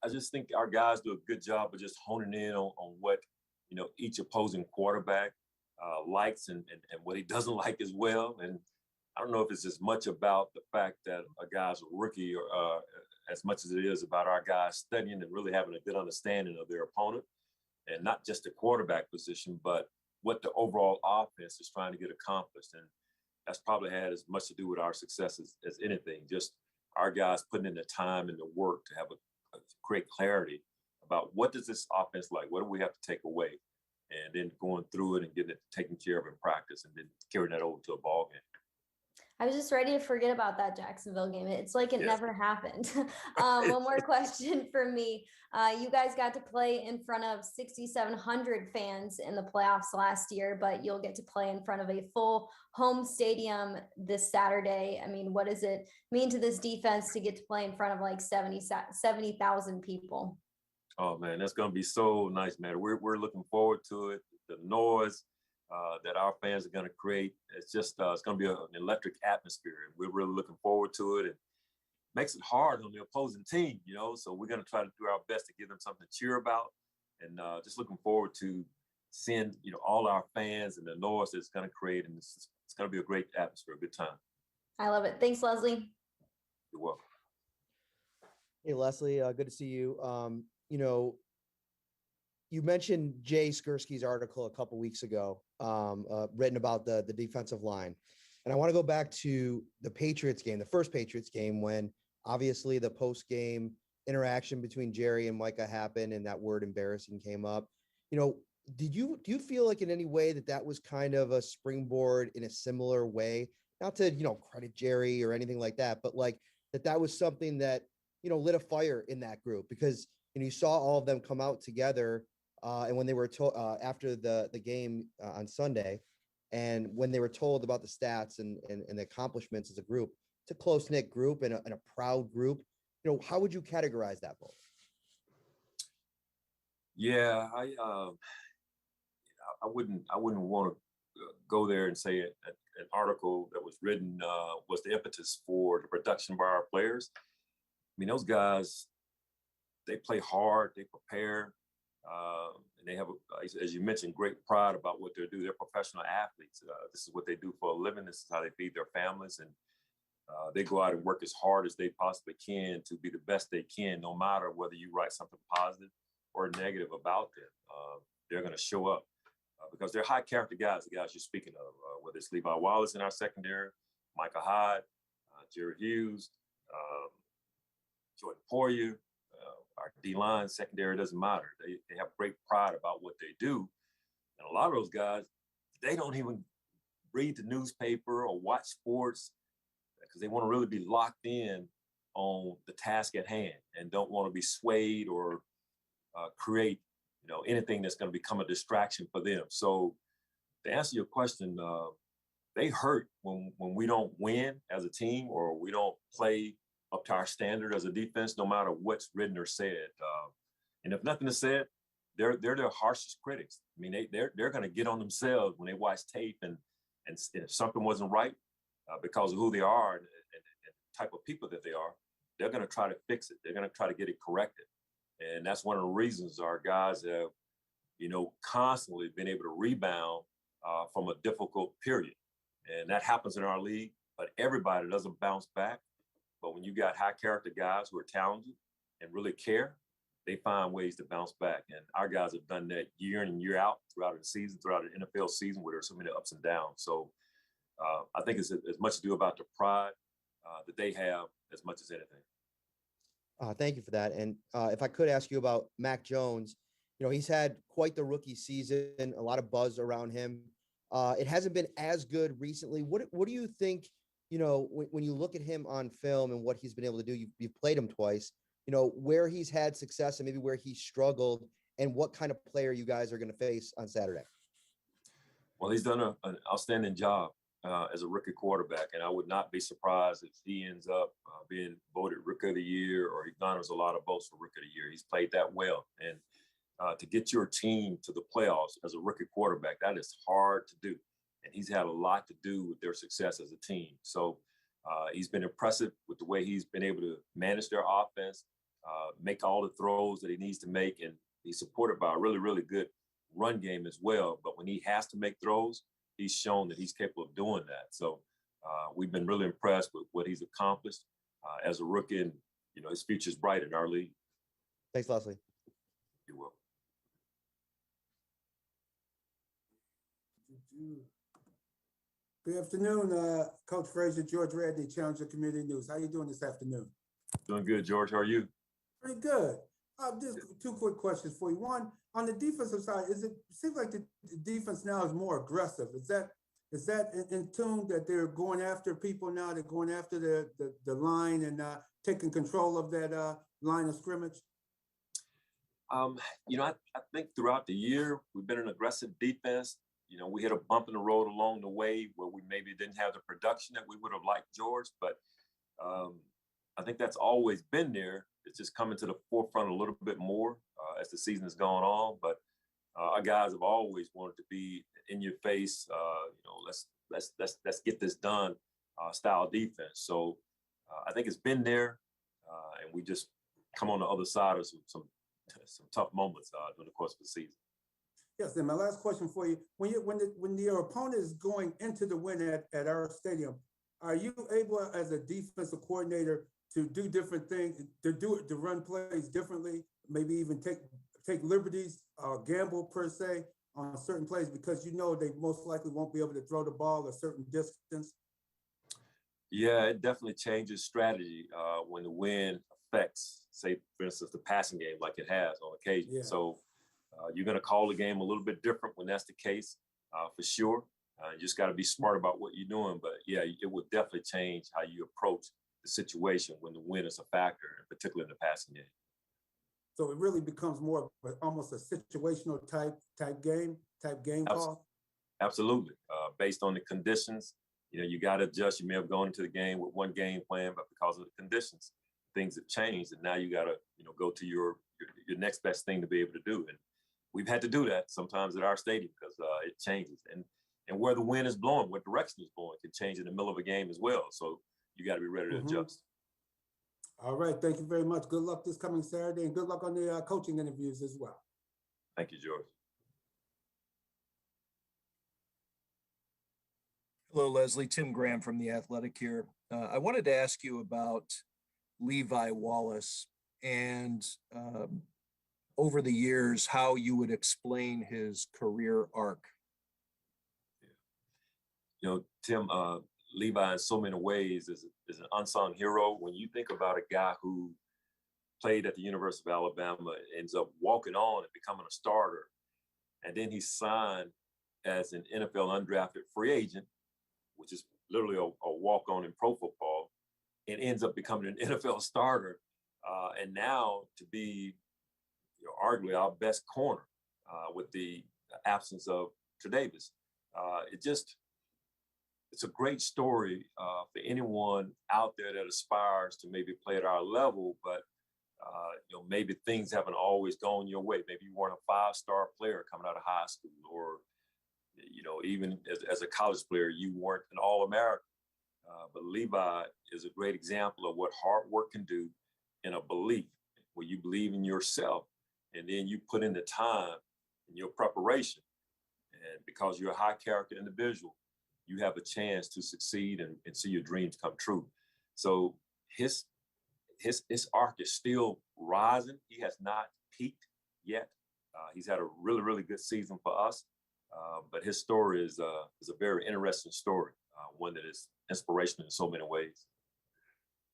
just think our guys do a good job of just honing in on what, each opposing quarterback likes and what he doesn't like as well. And I don't know if it's as much about the fact that a guy's a rookie or as much as it is about our guys studying and really having a good understanding of their opponent. And not just the quarterback position, but what the overall offense is trying to get accomplished. And that's probably had as much to do with our success as anything. Just our guys putting in the time and the work to have a great clarity about what does this offense like? What do we have to take away? And then going through it and getting it taken care of in practice and then carrying that over to a ball game. I was just ready to forget about that Jacksonville game. It's like it never happened. One more question for me. You guys got to play in front of 6,700 fans in the playoffs last year, but you'll get to play in front of a full home stadium this Saturday. I mean, what does it mean to this defense to get to play in front of like 70,000 people? Oh, man, that's going to be so nice, man. We're looking forward to it. The noise that our fans are going to create. It's just, it's going to be an electric atmosphere. We're really looking forward to it. It makes it hard on the opposing team, so we're going to try to do our best to give them something to cheer about. And just looking forward to seeing, all our fans and the noise that it's going to create. And it's going to be a great atmosphere, a good time. I love it. Thanks, Leslie. You're welcome. Hey, Leslie, good to see you. You mentioned Jay Skursky's article a couple weeks ago, written about the defensive line. And I want to go back to the Patriots game, the first Patriots game, when obviously the post-game interaction between Jerry and Micah happened and that word embarrassing came up. Do you feel like in any way that was kind of a springboard in a similar way? Not to, credit Jerry or anything like that, but like that was something that, lit a fire in that group because you saw all of them come out together. And when they were told after the game on Sunday, and when they were told about the stats and the accomplishments as a group, it's a close-knit group and a proud group. How would you categorize that both? Yeah, I wouldn't want to go there and say an article that was written was the impetus for the production by our players. I mean, those guys, they play hard, they prepare. And they have, as you mentioned, great pride about what they do. They're professional athletes. This is what they do for a living. This is how they feed their families. And they go out and work as hard as they possibly can to be the best they can, no matter whether you write something positive or negative about them. They're going to show up because they're high character guys, the guys you're speaking of, whether it's Levi Wallace in our secondary, Micah Hyde, Jerry Hughes, Jordan Poyer, our D-line secondary, doesn't matter. They have great pride about what they do. And a lot of those guys, they don't even read the newspaper or watch sports because they want to really be locked in on the task at hand and don't want to be swayed or create, anything that's going to become a distraction for them. So to answer your question, they hurt when we don't win as a team or we don't play up to our standard as a defense, no matter what's written or said. And if nothing is said, they're their harshest critics. I mean, they're going to get on themselves when they watch tape and if something wasn't right because of who they are and the type of people that they are, they're going to try to fix it. They're going to try to get it corrected. And that's one of the reasons our guys have, constantly been able to rebound from a difficult period. And that happens in our league, but everybody doesn't bounce back. But when you got high character guys who are talented and really care, they find ways to bounce back. And our guys have done that year in and year out throughout the season, throughout the NFL season, where there's so many ups and downs. So I think it's as much to do about the pride that they have as much as anything. Thank you for that. And if I could ask you about Mac Jones, he's had quite the rookie season, a lot of buzz around him. It hasn't been as good recently. What do you think, when you look at him on film and what he's been able to do, you've played him twice, where he's had success and maybe where he struggled, and what kind of player you guys are going to face on Saturday? Well, he's done an outstanding job as a rookie quarterback, and I would not be surprised if he ends up being voted Rookie of the Year, or he garners a lot of votes for Rookie of the Year. He's played that well, and to get your team to the playoffs as a rookie quarterback, that is hard to do, and he's had a lot to do with their success as a team. So he's been impressive with the way he's been able to manage their offense, make all the throws that he needs to make, and he's supported by a really, really good run game as well. But when he has to make throws, he's shown that he's capable of doing that. So we've been really impressed with what he's accomplished as a rookie, and his future is bright in our league. Thanks, Leslie. You're welcome. Good afternoon, Coach Frazier, George Radney, Challenger Community News. How you doing this afternoon? Doing good, George. How are you? Pretty good. Just two quick questions for you. One, on the defensive side, it seems like the defense now is more aggressive. Is that in tune that they're going after people now? They're going after the line and taking control of that line of scrimmage? I think throughout the year, we've been an aggressive defense. We hit a bump in the road along the way where we maybe didn't have the production that we would have liked, George, but I think that's always been there. It's just coming to the forefront a little bit more as the season has gone on. But our guys have always wanted to be in your face. Let's get this done style defense. So I think it's been there, and we just come on the other side of some tough moments during the course of the season. Yes, and my last question for you: when your opponent is going into the win at our stadium, are you able, as a defensive coordinator, to do different things, to run plays differently, maybe even take liberties, gamble per se on certain plays, because they most likely won't be able to throw the ball a certain distance? Yeah, it definitely changes strategy when the wind affects, say, for instance, the passing game like it has on occasion. Yeah. So you're going to call the game a little bit different when that's the case, for sure. You just got to be smart about what you're doing. But yeah, it would definitely change how you approach the situation when the win is a factor, particularly in the passing game. So it really becomes more of almost a situational type game call? Absolutely. Based on the conditions, you got to adjust. You may have gone into the game with one game plan, but because of the conditions, things have changed, and now you got to go to your next best thing to be able to do. And we've had to do that sometimes at our stadium because it changes. And where the wind is blowing, what direction it's blowing, can change in the middle of a game as well. So you got to be ready to adjust. All right. Thank you very much. Good luck this coming Saturday, and good luck on the coaching interviews as well. Thank you, George. Hello, Leslie. Tim Graham from The Athletic here. I wanted to ask you about Levi Wallace and over the years, how you would explain his career arc. Tim, Levi in so many ways is an unsung hero. When you think about a guy who played at the University of Alabama, ends up walking on and becoming a starter, and then he's signed as an NFL undrafted free agent, which is literally a walk-on in pro football, and ends up becoming an NFL starter, and now to be arguably our best corner with the absence of Tre'Davious. It's a great story for anyone out there that aspires to maybe play at our level, but maybe things haven't always gone your way. Maybe you weren't a five-star player coming out of high school, or even as a college player, you weren't an All-American. But Levi is a great example of what hard work can do, and a belief where you believe in yourself, and then you put in the time in your preparation. And because you're a high character individual, you have a chance to succeed and see your dreams come true. So his arc is still rising. He has not peaked yet. He's had a really, really good season for us. But his story is a very interesting story, one that is inspirational in so many ways.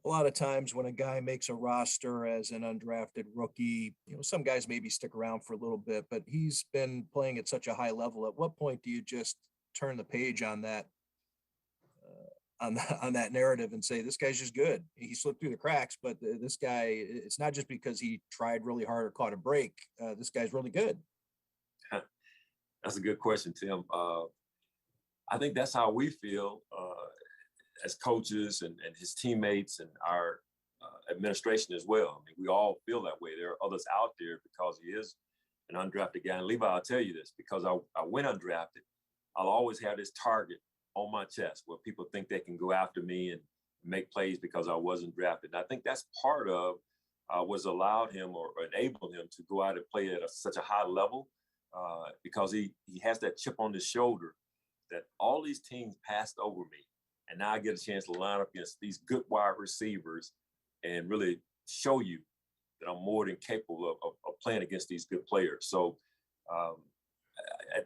A lot of times when a guy makes a roster as an undrafted rookie, some guys maybe stick around for a little bit, but he's been playing at such a high level. At what point do you just turn the page on that, on that narrative and say, this guy's just good? He slipped through the cracks, but this guy, it's not just because he tried really hard or caught a break. This guy's really good. That's a good question, Tim. I think that's how we feel as coaches and his teammates and our administration as well. I mean, we all feel that way. There are others out there because he is an undrafted guy. And Levi, I'll tell you this, because I went undrafted, I'll always have this target on my chest where people think they can go after me and make plays because I wasn't drafted. And I think that's part of what's allowed him or enabled him to go out and play at such a high level because he has that chip on his shoulder that all these teams passed over me. And now I get a chance to line up against these good wide receivers and really show you that I'm more than capable of playing against these good players. So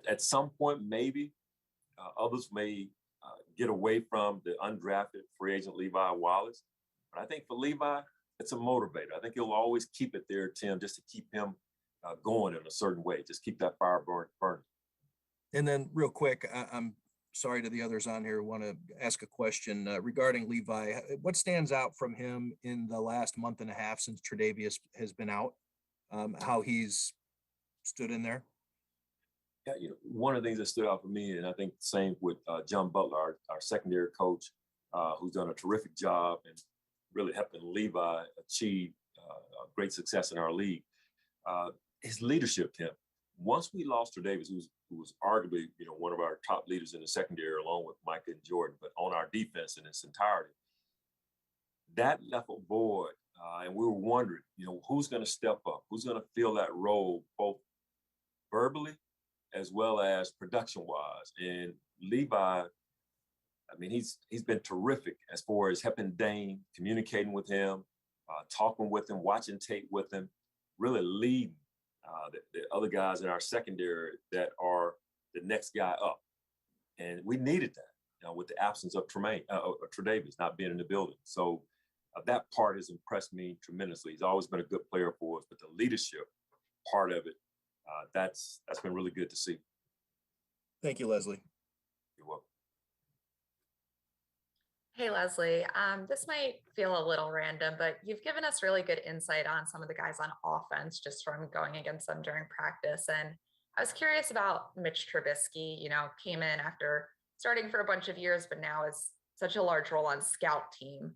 at some point, maybe others may get away from the undrafted free agent Levi Wallace. But I think for Levi, it's a motivator. I think he'll always keep it there, Tim, just to keep him going in a certain way. Just keep that fire burning. And then real quick, I'm sorry to the others on here who want to ask a question regarding Levi. What stands out from him in the last month and a half since Tre'Davious has been out? How he's stood in there? Yeah, one of the things that stood out for me, and I think the same with John Butler, our secondary coach, who's done a terrific job and really helping Levi achieve great success in our league. His leadership, Tim. Once we lost Tre'Davious, who was arguably one of our top leaders in the secondary, along with Micah and Jordan, but on our defense in its entirety, that left a void, and we were wondering, who's going to step up, who's going to fill that role, both verbally as well as production-wise. And Levi, I mean, he's been terrific as far as helping Dane, communicating with him, talking with him, watching tape with him, really leading the other guys in our secondary that are the next guy up. And we needed that, with the absence of Tre'Davious not being in the building. So that part has impressed me tremendously. He's always been a good player for us, but the leadership part of it, that's been really good to see. Thank you, Leslie. You're welcome. Hey, Leslie, this might feel a little random, but you've given us really good insight on some of the guys on offense just from going against them during practice. And I was curious about Mitch Trubisky, came in after starting for a bunch of years, but now is such a large role on scout team.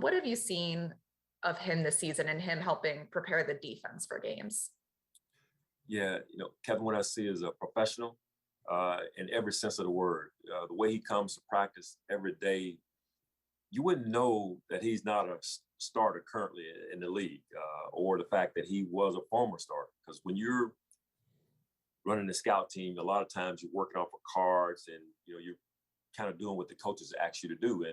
What have you seen of him this season and him helping prepare the defense for games? Yeah, Kevin, what I see is a professional in every sense of the word. The way he comes to practice every day, you wouldn't know that he's not a starter currently in the league, or the fact that he was a former starter. Because when you're running the scout team, a lot of times you're working off of cards, and you're kind of doing what the coaches ask you to do,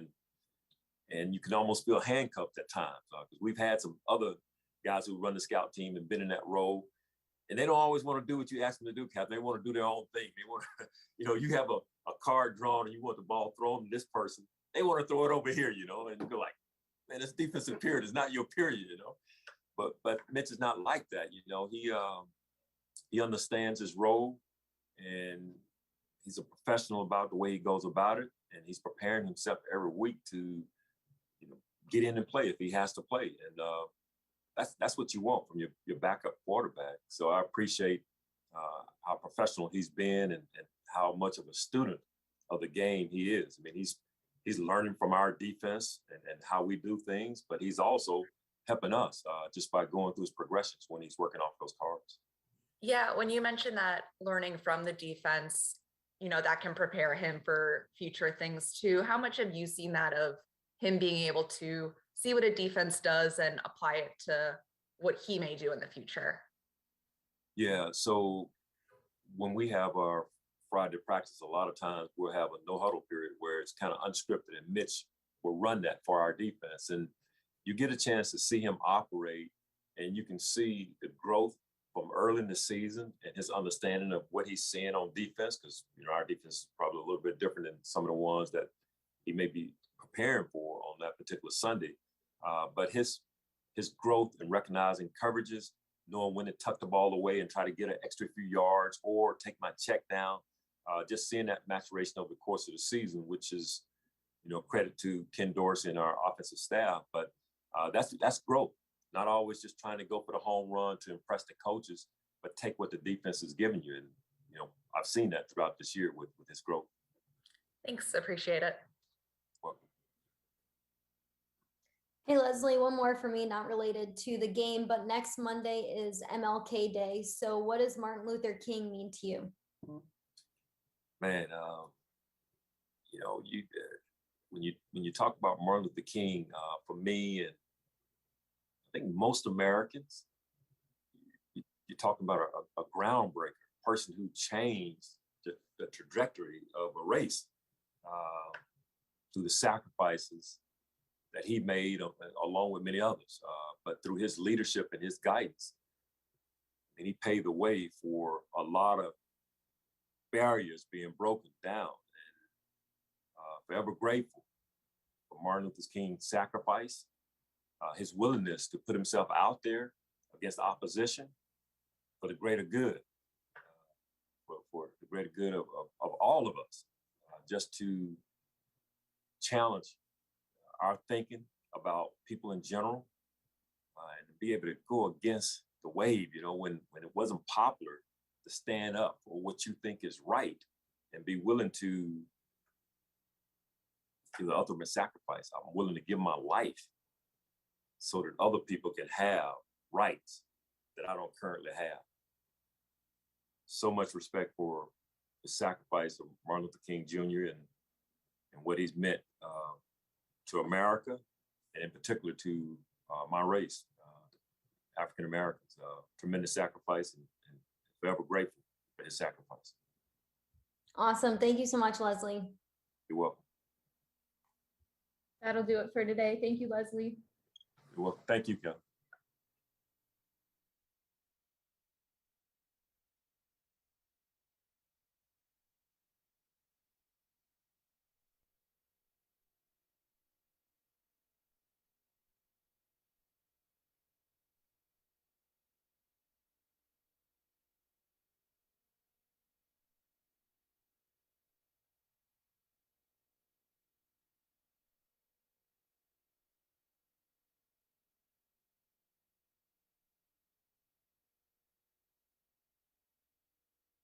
and you can almost feel handcuffed at times. Because we've had some other guys who run the scout team and been in that role, and they don't always want to do what you ask them to do, Captain. They want to do their own thing. They want to, you have a card drawn and you want the ball thrown to this person. They want to throw it over here, and you're like, man, this defensive period is not your period, But Mitch is not like that, He understands his role, and he's a professional about the way he goes about it, and he's preparing himself every week to, get in and play if he has to play, and that's what you want from your backup quarterback. So I appreciate how professional he's been and how much of a student of the game he is. I mean, he's learning from our defense and how we do things, but he's also helping us just by going through his progressions when he's working off those cards. Yeah, when you mentioned that learning from the defense, that can prepare him for future things too. How much have you seen that of him being able to see what a defense does and apply it to what he may do in the future? Yeah. So when we have our Friday practice, a lot of times we'll have a no huddle period where it's kind of unscripted, and Mitch will run that for our defense. And you get a chance to see him operate, and you can see the growth from early in the season and his understanding of what he's seeing on defense. Because, our defense is probably a little bit different than some of the ones that he may be preparing for on that particular Sunday. But his growth in recognizing coverages, knowing when to tuck the ball away and try to get an extra few yards or take my check down, just seeing that maturation over the course of the season, which is, credit to Ken Dorsey and our offensive staff. But that's growth. Not always just trying to go for the home run to impress the coaches, but take what the defense is giving you. And, I've seen that throughout this year with his growth. Thanks. Appreciate it. Welcome. Hey, Leslie, one more for me, not related to the game, but next Monday is MLK Day. So what does Martin Luther King mean to you? Man, when you talk about Martin Luther King, for me, and I think most Americans, you're talking about a groundbreaker, person who changed the trajectory of a race through the sacrifices that he made along with many others, but through his leadership and his guidance. And he paved the way for a lot of barriers being broken down. And forever grateful for Martin Luther King's sacrifice, his willingness to put himself out there against opposition for the greater good, for the greater good of all of us, just to challenge our thinking about people in general, and to be able to go against the wave, when it wasn't popular, to stand up for what you think is right and be willing to do the ultimate sacrifice. I'm willing to give my life so that other people can have rights that I don't currently have. So much respect for the sacrifice of Martin Luther King Jr. and what he's meant to America, and in particular to my race, African Americans. Tremendous sacrifice, and forever grateful for his sacrifice. Awesome. Thank you so much, Leslie. You're welcome. That'll do it for today. Thank you, Leslie. You're welcome. Thank you, Kel.